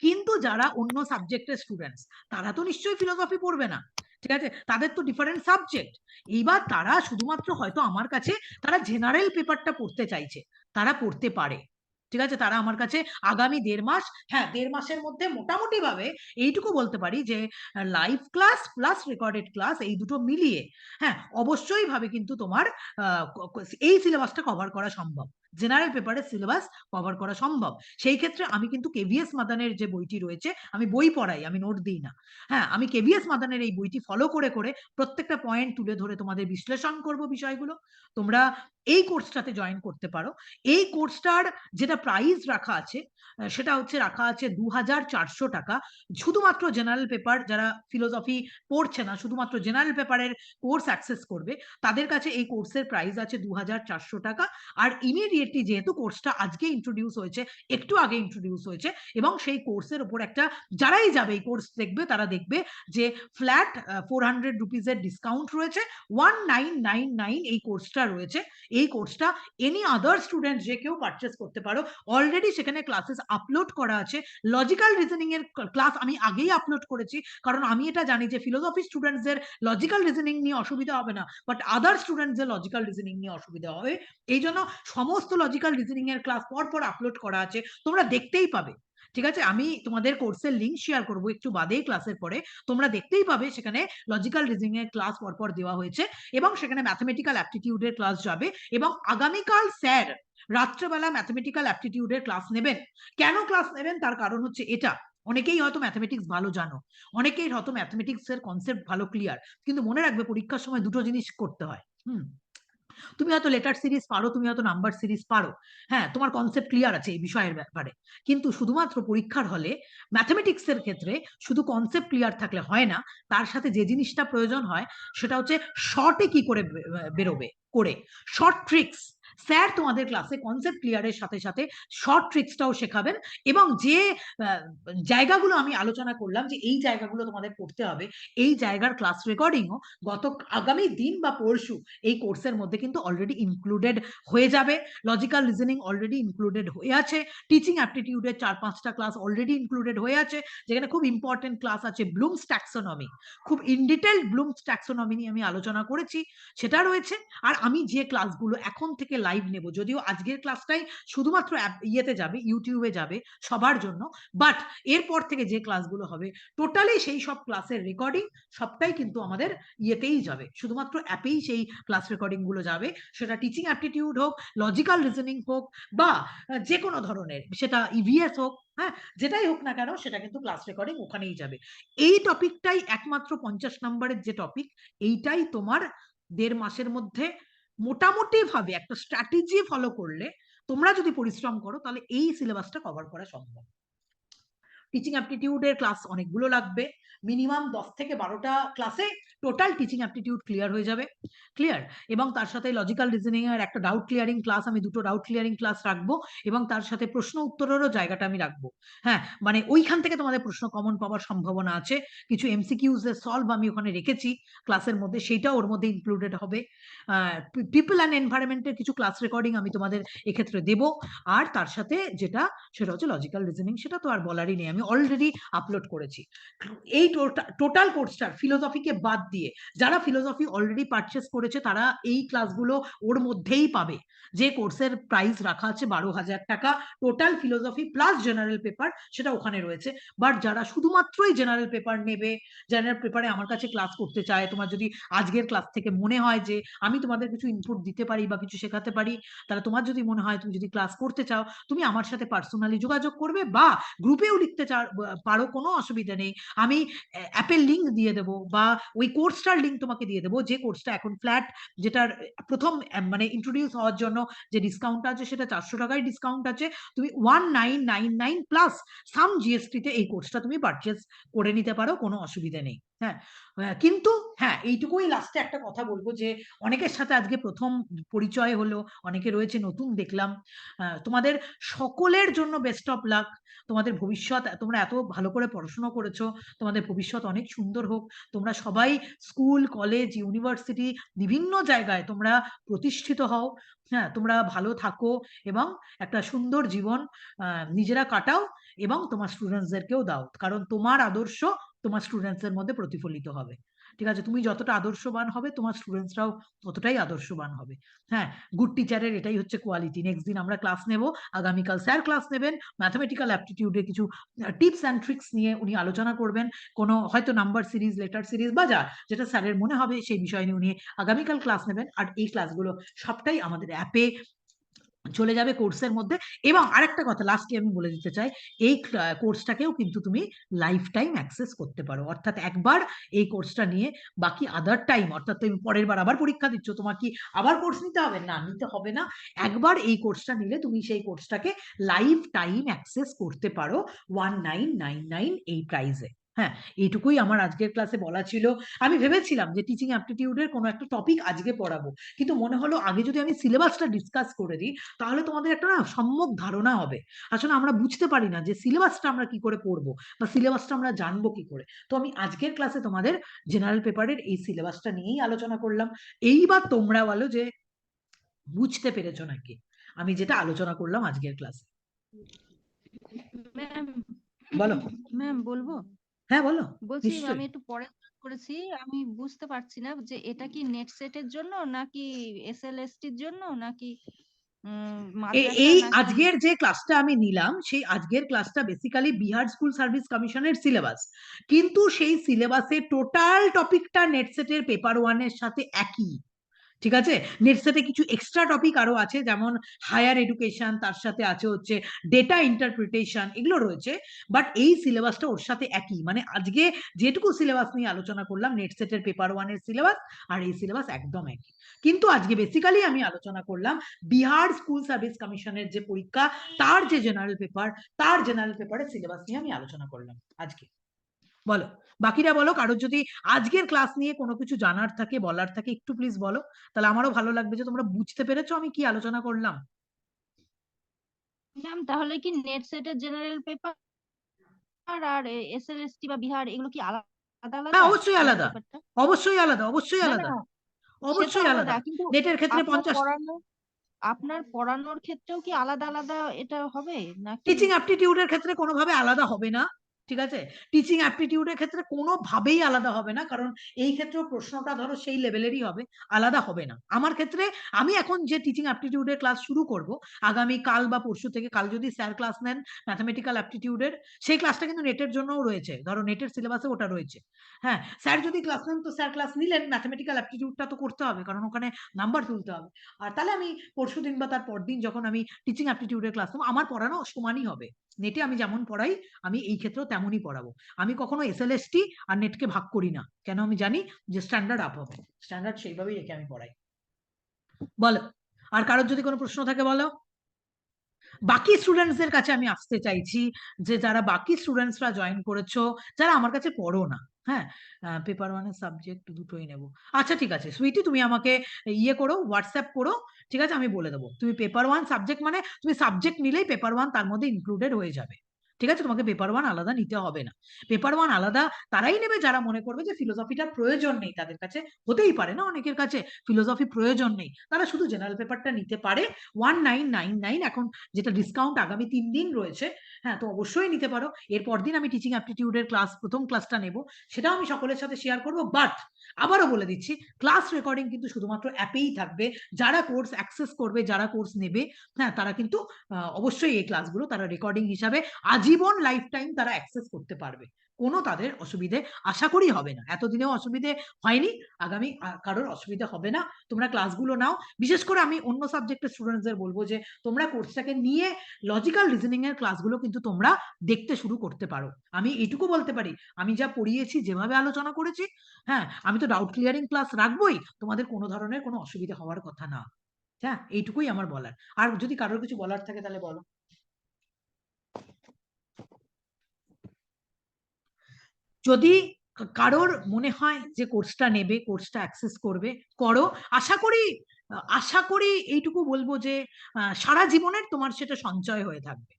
কিন্তু যারা অন্য সাবজেক্টের স্টুডেন্টস, তারা তো নিশ্চয়ই ফিলোসফি পড়বে না, ঠিক আছে, তাদের তো ডিফারেন্ট সাবজেক্ট। এইবার তারা শুধুমাত্র হয়তো আমার কাছে, তারা জেনারেল পেপারটা পড়তে চাইছে, তারা পড়তে পারে, ঠিক আছে। তারা আমার কাছে আগামী 1.5 মাস, হ্যাঁ 1.5 মাসের মধ্যে মোটামুটি ভাবে এইটুকু বলতে পারি যে live class plus recorded class এই দুটো মিলিয়ে, হ্যাঁ অবশ্যই ভাবে কিন্তু তোমার এই সিলেবাসটা কভার করা সম্ভব, জেনারেল পেপারের সিলেবাস কভার করা সম্ভব। সেই ক্ষেত্রে আমি কিন্তু কেভিএস মাদানের যে বইটি রয়েছে, আমি বই পড়াই, আমি নোট দিই না। হ্যাঁ, আমি কেভিএস মাদানের এই বইটি ফলো করে করে প্রত্যেকটা পয়েন্ট তুলে ধরে তোমাদের বিশ্লেষণ করব বিষয়গুলো। তোমরা এই কোর্সটাতে জয়েন করতে পারো। এই কোর্সটার যেটা প্রাইস রাখা আছে, সেটা হচ্ছে রাখা আছে 2400 টাকা। শুধুমাত্র জেনারেল পেপার, যারা ফিলোসফি পড়ছে না, শুধুমাত্র জেনারেল পেপারের কোর্স অ্যাক্সেস করবে, তাদের কাছে এই কোর্সের প্রাইস আছে 2400 টাকা। আর ইমিডিয়েটলি, যেহেতু কোর্সটা আজকে ইন্ট্রোডিউস হয়েছে, একটু আগে ইন্ট্রোডিউস হয়েছে, এবং সেই কোর্সের উপর একটা, যারাই যাবে এই কোর্স দেখবে তারা দেখবে যে ফ্ল্যাট 400 রুপিজের ডিসকাউন্ট রয়েছে, 1999 এই কোর্সটা রয়েছে। এই কোর্সটা এনি আদার স্টুডেন্ট যে কেউ পারচেস করতে পারো। অলরেডি সেখানে ক্লাসেস আপলোড করা আছে। লজিক্যাল রিজনিং এর ক্লাস আমি আগেই আপলোড করেছি, কারণ আমি এটা জানি যে ফিলোসফি স্টুডেন্টসদের লজিক্যাল রিজনিং নিয়ে অসুবিধা হবে না, বাট আদার স্টুডেন্টসদের লজিক্যাল রিজনিং নিয়ে অসুবিধা হবে। এই জন্য সমস্ত লজিক্যাল রিজনিং এর ক্লাস পর আপলোড করা আছে, তোমরা দেখতেই পাবে, ঠিক আছে। আমি তোমাদের কোর্সের লিংক শেয়ার করবো একটু বাদেই, ক্লাসের পরে তোমরা দেখতেই পাবে সেখানে লজিক্যাল রিজনিং এর ক্লাস পর দেওয়া হয়েছে, এবং সেখানে ম্যাথমেটিক্যাল অ্যাপটিটিউডের ক্লাস যাবে। এবং আগামীকাল স্যার রাত্রেবেলা ম্যাথমেটিক্যাল অ্যাপটিটিউডের ক্লাস নেবেন। কেন ক্লাস নেবেন তার কারণ হচ্ছে এটা, অনেকেই হয়তো ম্যাথমেটিক্স ভালো জানো, অনেকেই হয়তো ম্যাথমেটিক্স এর কনসেপ্ট ভালো ক্লিয়ার, কিন্তু মনে রাখবে পরীক্ষার সময় দুটো জিনিস করতে হয়। তুমি হয়তো লেটার সিরিজ পারো, তুমি হয়তো নাম্বার সিরিজ পারো, হ্যাঁ তোমার কনসেপ্ট ক্লিয়ার আছে এই বিষয়ের ব্যাপারে, কিন্তু শুধুমাত্র পরীক্ষার হলে ম্যাথমেটিক্স এর ক্ষেত্রে শুধু কনসেপ্ট ক্লিয়ার থাকলে হয় না, তার সাথে যে জিনিসটা প্রয়োজন হয় সেটা হচ্ছে শর্টে কি করে বেরোবে করে, শর্ট ট্রিক্স। স্যার তোমাদের ক্লাসে কনসেপ্ট ক্লিয়ারের সাথে সাথে শর্ট ট্রিক্সটাও শেখাবেন, এবং যে জায়গাগুলো আমি আলোচনা করলাম যে এই জায়গাগুলো তোমাদের পড়তে হবে, এই জায়গার ক্লাস রেকর্ডিংও আগামী দিন বা পরশু এই কোর্সের মধ্যে কিন্তু অলরেডি ইনক্লুডেড হয়ে যাবে। লজিক্যাল রিজনিং অলরেডি ইনক্লুডেড হয়ে আছে, টিচিং অ্যাপটিটিউডের 4-5টা ক্লাস অলরেডি ইনক্লুডেড হয়ে আছে, যেখানে খুব ইম্পর্টেন্ট ক্লাস আছে ব্লুমস ট্যাক্সোনমি, খুব ইনডিটেইল ব্লুমস ট্যাক্সোনমি নিয়ে আমি আলোচনা করেছি, সেটা রয়েছে। আর আমি যে ক্লাসগুলো এখন থেকে লাইভ নেব, যদিও আজকের ক্লাসটাই শুধুমাত্র ইয়েতে যাবে, ইউটিউবে যাবে সবার জন্য, বাট এরপর থেকে যে ক্লাসগুলো হবে টোটালি সেই সব ক্লাসের রেকর্ডিং সবটাই কিন্তু আমাদের ইয়েতেই যাবে, শুধুমাত্র অ্যাপেই সেই ক্লাস রেকর্ডিং গুলো যাবে। সেটা টিচিং অ্যাপটিটিউড হোক, লজিক্যাল রিজনিং হোক, বা যে কোনো ধরনের, সেটা ইভিএস হোক, হ্যাঁ যেটাই হোক না কেন, সেটা কিন্তু ক্লাস রেকর্ডিং ওখানেই যাবে। এই টপিকটাই একমাত্র 50 নম্বরের যে টপিক, এইটাই তোমার 1.5 মাসের মধ্যে মোটামুটি ভাবে একটা স্ট্র্যাটেজি ফলো করলে, তোমরা যদি পরিশ্রম করো, তাহলে এই সিলেবাসটা কভার করা সম্ভব। টিচিং অ্যাপটিটিউডের ক্লাস অনেকগুলো লাগবে, মিনিমাম 10 থেকে 12টা ক্লাসে টোটাল টিচিং অ্যাপটিটিউড ক্লিয়ার হয়ে যাবে। ক্লিয়ার? এবং তার সাথে লজিক্যাল রিজনিং এর একটা ডাউট ক্লিয়ারিং ক্লাস, আমি দুটো ডাউট ক্লিয়ারিং ক্লাস রাখবো এবং তার সাথে প্রশ্ন উত্তরেরও জায়গাটা আমি রাখবো। হ্যাঁ, মানে ওইখান থেকে তোমাদের প্রশ্ন কমন পাওয়ার সম্ভাবনা আছে। কিছু এমসিকিউজ এর সলভ আমি ওখানে রেখেছি ক্লাসের মধ্যে, সেটাও ওর মধ্যে ইনক্লুডেড হবে। পিপল অ্যান্ড এনভায়রনমেন্টের কিছু ক্লাস রেকর্ডিং আমি তোমাদের এক্ষেত্রে দেব। আর তার সাথে যেটা সেটা হচ্ছে লজিক্যাল রিজনিং, সেটা তো আর বলারই নেই, আমি অলরেডি আপলোড করেছি। এই টোটাল কোর্সটার ফিলোসফিকে বাদ দিয়ে যারা ফিলোসফি অলরেডি পারচেস করেছে তারা এই ক্লাসগুলো ওর মধ্যেই পাবে। যে কোর্সের প্রাইস রাখা আছে 12,000 টাকা, total philosophy plus general paper সেটা ওখানে রয়েছে। বাট যারা শুধুমাত্রই জেনারেল পেপার নেবে, জেনারেল পেপারে আমার কাছে ক্লাস করতে চায়, তোমার যদি আজকের ক্লাস থেকে মনে হয় যে আমি তোমাদের কিছু ইনপুট দিতে পারি বা কিছু শেখাতে পারি, তাহলে তোমার যদি মনে হয় তুমি যদি ক্লাস করতে চাও, তুমি আমার সাথে পার্সোনালি যোগাযোগ করবে বা গ্রুপেও লিখতে পারো, কোনো অসুবিধা নেই। আমি অ্যাপের লিঙ্ক দিয়ে দেবো বা ওই কোর্সটার লিঙ্ক তোমাকে দিয়ে দেবো, যে কোর্সটা এখন ফ্ল্যাট, যেটার প্রথম মানে ইন্ট্রোডিউস হওয়ার জন্য যে ডিসকাউন্ট আছে সেটা 400 টাকায় ডিসকাউন্ট আছে। তুমি 1999 প্লাস সাম জিএসটি তে এই কোর্সটা তুমি পারচেস করে নিতে পারো, কোনো অসুবিধা নেই। হ্যাঁ, কিন্তু হ্যাঁ, এইটুকুই লাস্টে একটা কথা বলবো যে অনেকের সাথে আজকে প্রথম পরিচয় হলো, অনেকে রয়েছে নতুন দেখলাম। তোমাদের সকলের জন্য বেস্ট অফ লাক। তোমাদের ভবিষ্যৎ, তোমরা এত ভালো করে পড়াশোনা করেছো, তোমাদের ভবিষ্যৎ অনেক সুন্দর হোক। তোমরা সবাই স্কুল, কলেজ, ইউনিভার্সিটি বিভিন্ন জায়গায় তোমরা প্রতিষ্ঠিত হও। হ্যাঁ, তোমরা ভালো থাকো এবং একটা সুন্দর জীবন নিজেরা কাটাও এবং তোমার স্টুডেন্টসদেরকেও দাও, কারণ তোমার আদর্শ তোমার স্টুডেন্টসের মধ্যে প্রতিফলিত হবে। ঠিক আছে? তুমি যতটা আদর্শবান হবে তোমার স্টুডেন্টসরাও ততটাই আদর্শবান হবে। হ্যাঁ, গুড টিচারের এটাই হচ্ছে কোয়ালিটি। নেক্সট দিন আমরা ক্লাস নেব, আগামীকাল স্যার ক্লাস নেবেন ম্যাথমেটিক্যাল অ্যাপটিটিউডের কিছু টিপস অ্যান্ড ট্রিক্স নিয়ে উনি আলোচনা করবেন। কোনো হয়তো নাম্বার সিরিজ, লেটার সিরিজ বা যেটা স্যারের মনে হবে সেই বিষয় নিয়ে উনি আগামীকাল ক্লাস নেবেন। আর এই ক্লাসগুলো সবটাই আমাদের অ্যাপে চলে যাবে কোর্সের মধ্যে। এবং আরেকটা কথা লাস্টে আমি বলে দিতে চাই, এই কোর্সটাকেও কিন্তু তুমি লাইফ টাইম অ্যাক্সেস করতে পারো। অর্থাৎ একবার এই কোর্সটা নিয়ে বাকি আদার টাইম, অর্থাৎ তুমি পরের বার আবার পরীক্ষা দিচ্ছ, তোমার কি আবার কোর্স নিতে হবে? না, নিতে হবে না। একবার এই কোর্সটা নিলে তুমি সেই কোর্সটাকে লাইফ টাইম অ্যাক্সেস করতে পারো 1999 এই প্রাইসে। হ্যাঁ, এইটুকুই আমার আজকের ক্লাসে বলা ছিল। আমি ভেবেছিলাম যে টিচিং অ্যাপটিটিউডের কোনো একটা টপিক আজকে পড়াবো, কিন্তু মনে হলো আগে যদি আমি সিলেবাসটা ডিসকাস করে দিই তাহলে তোমাদের একটা না সম্যক ধারণা হবে। আসলে আমরা বুঝতে পারি না যে সিলেবাসটা আমরা কি করে পড়বো বা সিলেবাসটা আমরা জানবো কি করে। তো আমি আজকের ক্লাসে তোমাদের জেনারেল পেপারের এই সিলেবাসটা নিয়েই আলোচনা করলাম। এইবার তোমরা বলো যে বুঝতে পেরেছো নাকি আমি যেটা আলোচনা করলাম আজকের ক্লাসে? ম্যাম বলো। ম্যাম বলবো? হ্যাঁ বলো, বলছি আমি নিশ্চয়ই। একটু পরে করেছি, আমি বুঝতে পারছি না যে এটা কি নেট সেটের জন্য নাকি এসএলএসটির জন্য নাকি মাদ্রাসা এই নাকি? আজকের যে ক্লাসটা আমি নিলাম সেই আজকের ক্লাসটা বেসিক্যালি বিহার স্কুল সার্ভিস কমিশনের সিলেবাস, কিন্তু সেই সিলেবাসে টোটাল টপিকটা নেটসেটের পেপার 1 এর সাথে একই। ঠিক আছে? নেটসেটে কিছু এক্সট্রা টপিক আরো আছে, যেমন হায়ার এডুকেশন, তার সাথে আছে হচ্ছে ডেটা ইন্টারপ্রিটেশন, এগুলো রয়েছে। বাট এই সিলেবাসটা ওর সাথে একই, মানে আজকে যেটুকু সিলেবাস নিয়ে আলোচনা করলাম নেটসেটের পেপার 1 এর সিলেবাস আর এই সিলেবাস একদম একই। কিন্তু আজকে বেসিক্যালি আমি আলোচনা করলাম বিহার স্কুল সার্ভিস কমিশনের যে পরীক্ষা তার যে জেনারেল পেপার, তার জেনারেল পেপারের সিলেবাস নিয়ে আমি আলোচনা করলাম আজকে। বলো, বাকিরা বলো, কারোর যদি আজকের ক্লাস নিয়ে কোনো কিছু জানার থাকে, বলার থাকে, একটু প্লিজ বলো, তাহলে আমারও ভালো লাগবে যে তোমরা বুঝতে পেরেছো আমি কি আলোচনা করলাম। ম্যাম তাহলে কি নেট সেটের জেনারেল পেপার আর এসএলএসটি বা বিহার এগুলো কি আলাদা আলাদা হ্যাঁ, অবশ্যই জেনারেল আলাদা, পেপারটা? অবশ্যই আলাদা, অবশ্যই না আলাদা, না, সে তো অবশ্যই আলাদা, আলাদা। কিন্তু নেটের ক্ষেত্রে আপনার 50। আপনার পড়ানোর ক্ষেত্রেও কি আলাদা আলাদা এটা হবে নাকি? টিচিং অ্যাপটিটিউডের ক্ষেত্রে কোনোভাবে আলাদা হবে না। ঠিক আছে? টিচিং অ্যাপটিটিউডের ক্ষেত্রে কোনোভাবেই আলাদা হবে না, কারণ এই ক্ষেত্রে প্রশ্নটা ধরো সেই লেভেলেরই হবে, আলাদা হবে না। আমার ক্ষেত্রে আমি এখন যে টিচিং অ্যাপটিটিউডের ক্লাস শুরু করব আগামী কাল বা পরশু থেকে, কাল যদি স্যার ক্লাস নেন ম্যাথমেটিক্যাল অ্যাপটিটিউডের, সেই ক্লাসটা কিন্তু নেটের জন্যও রয়েছে, ধরো নেটের সিলেবাসে ওটা রয়েছে। হ্যাঁ, স্যার যদি ক্লাস নেন তো স্যার ক্লাস নিলেন, ম্যাথমেটিক্যাল অ্যাপটিটিউডটা তো করতে হবে কারণ ওখানে নাম্বার তুলতে হবে। আর তাহলে আমি পরশু দিন বা তার পরদিন যখন আমি টিচিং অ্যাপটিটিউডের ক্লাস নেবো, আমার পড়ানো সমানই হবে। নেটে আমি যেমন পড়াই আমি এই ক্ষেত্রেও তেমনই পড়াবো। আমি কখনো এসএলএসটি আর নেটকে ভাগ করি না, কেন? আমি জানি যে স্ট্যান্ডার্ড আপ হবে, স্ট্যান্ডার্ড সেইভাবেই রেখে আমি পড়াই। বলো, আর কারোর যদি কোনো প্রশ্ন থাকে বলো। বাকি স্টুডেন্টসদের কাছে আমি আসতে চাইছি, যে যারা বাকি স্টুডেন্টসরা জয়েন করেছো, যারা আমার কাছে পড়ো না, হ্যাঁ, পেপার ওয়ানের সাবজেক্ট দুটোই নেব। আচ্ছা ঠিক আছে সুইটি, তুমি আমাকে ইয়ে করো, হোয়াটসঅ্যাপ করো, ঠিক আছে, আমি বলে দেবো। তুমি পেপার ওয়ান সাবজেক্ট মানে তুমি সাবজেক্ট নিলেই পেপার ওয়ান তার মধ্যে ইনক্লুডেড হয়ে যাবে, ঠিক আছে, তোমাকে পেপার ওয়ান আলাদা নিতে হবে না। পেপার ওয়ান আলাদা তারাই নেবে যারা মনে করবে যে ফিলোসফিটার প্রয়োজন নেই তাদের কাছে, হতেই পারে না অনেকের কাছে ফিলোসফি প্রয়োজন নেই, তারা শুধু জেনারেল পেপারটা নিতে পারে। 1999 এখন, যেটা ডিসকাউন্ট আগামী 3 দিন রয়েছে, হ্যাঁ, তো অবশ্যই নিতে পারো। এরপর দিন আমি টিচিং অ্যাপটিটিউডের ক্লাস, প্রথম ক্লাসটা নেব, সেটাও আমি সকলের সাথে শেয়ার করবো। বাট আবারও বলে দিচ্ছি, ক্লাস রেকর্ডিং কিন্তু শুধুমাত্র অ্যাপেই থাকবে। যারা কোর্স অ্যাক্সেস করবে, যারা কোর্স নেবে, হ্যাঁ, তারা কিন্তু অবশ্যই এই ক্লাসগুলো তারা রেকর্ডিং হিসাবে আজীবন লাইফ টাইম তারা অ্যাক্সেস করতে পারবে, কোনো তাদের অসুবিধে আশা করি হবে না। এতদিনেও অসুবিধে হয়নি, আগামী কারোর অসুবিধা হবে না। তোমরা ক্লাসগুলো নাও। বিশেষ করে আমি অন্য সাবজেক্টের স্টুডেন্টসদের বলবো যে তোমরা কোর্সটাকে নিয়ে লজিক্যাল রিজনিং এর ক্লাসগুলো কিন্তু তোমরা দেখতে শুরু করতে পারো। আমি এইটুকু বলতে পারি, আমি যা পড়িয়েছি, যেভাবে আলোচনা করেছি, হ্যাঁ, আমি তো ডাউট ক্লিয়ারিং ক্লাস রাখবোই, তোমাদের কোনো ধরনের কোনো অসুবিধা হওয়ার কথা না। হ্যাঁ, এইটুকুই আমার বলার। আর যদি কারোর কিছু বলার থাকে তাহলে বলো। যদি কারোর মনে হয় যে কোর্সটা নেবে, কোর্সটা অ্যাক্সেস করবে, করো। আশা করি এইটুকু বলবো যে সারা জীবনের তোমার সেটা সঞ্চয় হয়ে থাকবে।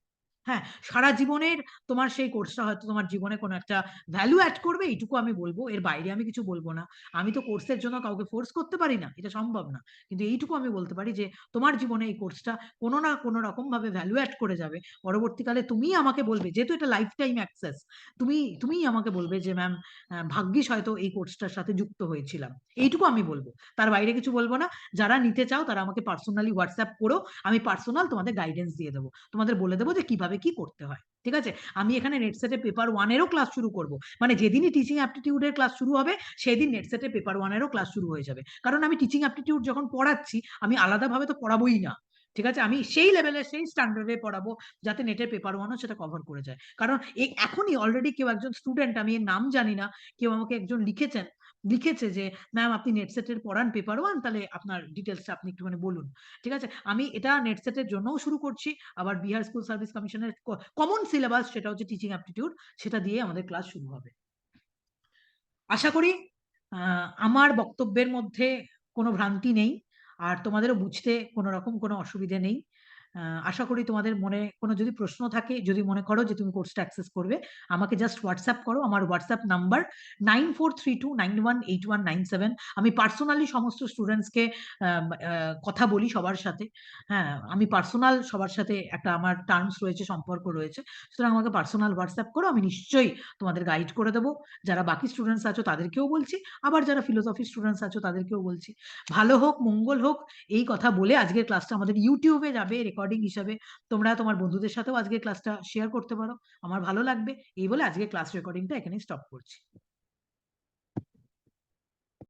হ্যাঁ, সারা জীবনের তোমার সেই কোর্সটা হয়তো তোমার জীবনে কোনো একটা ভ্যালু অ্যাড করবে, এইটুকু আমি বলবো। এর বাইরে আমি কিছু বলবো না। আমি তো কোর্সের জন্য কাউকে ফোর্স করতে পারি না, এটা সম্ভব না। কিন্তু এইটুকু আমি বলতে পারি যে তোমার জীবনে এই কোর্সটা কোনো না কোনো রকম ভাবে ভ্যালু অ্যাড করে যাবে। পরবর্তীকালে তুমি আমাকে বলবে, যেহেতু এটা লাইফ টাইম অ্যাক্সেস, তুমিই আমাকে বলবে যে ম্যাম, ভাগ্যিস হয়তো এই কোর্সটার সাথে যুক্ত হয়েছিলাম। এইটুকু আমি বলবো, তার বাইরে কিছু বলবো না। যারা নিতে চাও তারা আমাকে পার্সোনালি হোয়াটসঅ্যাপ করো, আমি পার্সোনাল তোমাদের গাইডেন্স দিয়ে দেবো, তোমাদের বলে দেবো যে কিভাবে কি করতে হয়, ঠিক আছে। আমি এখানে নেটসেটে পেপার ওয়ানেরও ক্লাস শুরু করব, মানে যেদিনই টিচিং অ্যাপটিটিউডের ক্লাস শুরু হবে সেদিন নেটসেটে পেপার ওয়ানেরও ক্লাস শুরু হয়ে যাবে। কারণ আমি টিচিং অ্যাপটিটিউড যখন পড়াচ্ছি, আমি আলাদাভাবে তো পড়াবোই না, ঠিক আছে, আমি সেই লেভেলে সেই স্ট্যান্ডার্ডে পড়াবো যাতে নেটের পেপার ওয়ানও সেটা কভার করে যায়। কারণ এই এখনই অলরেডি কেউ একজন স্টুডেন্ট, আমি এর নাম জানি না, কেউ আমাকে একজন লিখেছে যে ম্যাম আপনি নেটসেটের পড়ান পেপার ওয়ান, তাহলে আপনার ডিটেলসটা আপনি একটুখানি বলুন। ঠিক আছে, আমি এটা নেটসেটের জন্যও শুরু করছি। আবার বিহার স্কুল সার্ভিস কমিশনের কমন সিলেবাস, সেটা হচ্ছে টিচিং অ্যাপটিটিউড, সেটা দিয়ে আমাদের ক্লাস শুরু হবে। আশা করি আমার বক্তব্যের মধ্যে কোনো ভ্রান্তি নেই, আর তোমাদেরও বুঝতে কোনো রকম কোনো অসুবিধে নেই। আশা করি তোমাদের মনে কোনো যদি প্রশ্ন থাকে, যদি মনে করো যে তুমি কোর্সটা অ্যাক্সেস করবে, আমাকে জাস্ট হোয়াটসঅ্যাপ করো। আমার হোয়াটসঅ্যাপ নাম্বার 9432918197। আমি পার্সোনালি সমস্ত স্টুডেন্টসকে কথা বলি সবার সাথে। হ্যাঁ, আমি পার্সোনাল সবার সাথে একটা আমার টার্মস রয়েছে, সম্পর্ক রয়েছে। সুতরাং আমাকে পার্সোনাল হোয়াটসঅ্যাপ করো, আমি নিশ্চয়ই তোমাদের গাইড করে দেবো। যারা বাকি স্টুডেন্টস আছো তাদেরকেও বলছি, আবার যারা ফিলোসফি স্টুডেন্টস আছো তাদেরকেও বলছি। ভালো হোক, মঙ্গল হোক, এই কথা বলে আজকের ক্লাসটা আমাদের ইউটিউবে যাবে রেকর্ডিং হিসাবে। তোমরা তোমার বন্ধুদের সাথেও আজকের ক্লাসটা শেয়ার করতে পারো, আমার ভালো লাগবে। এই বলে আজকের ক্লাস রেকর্ডিংটা এখানেই স্টপ করছি।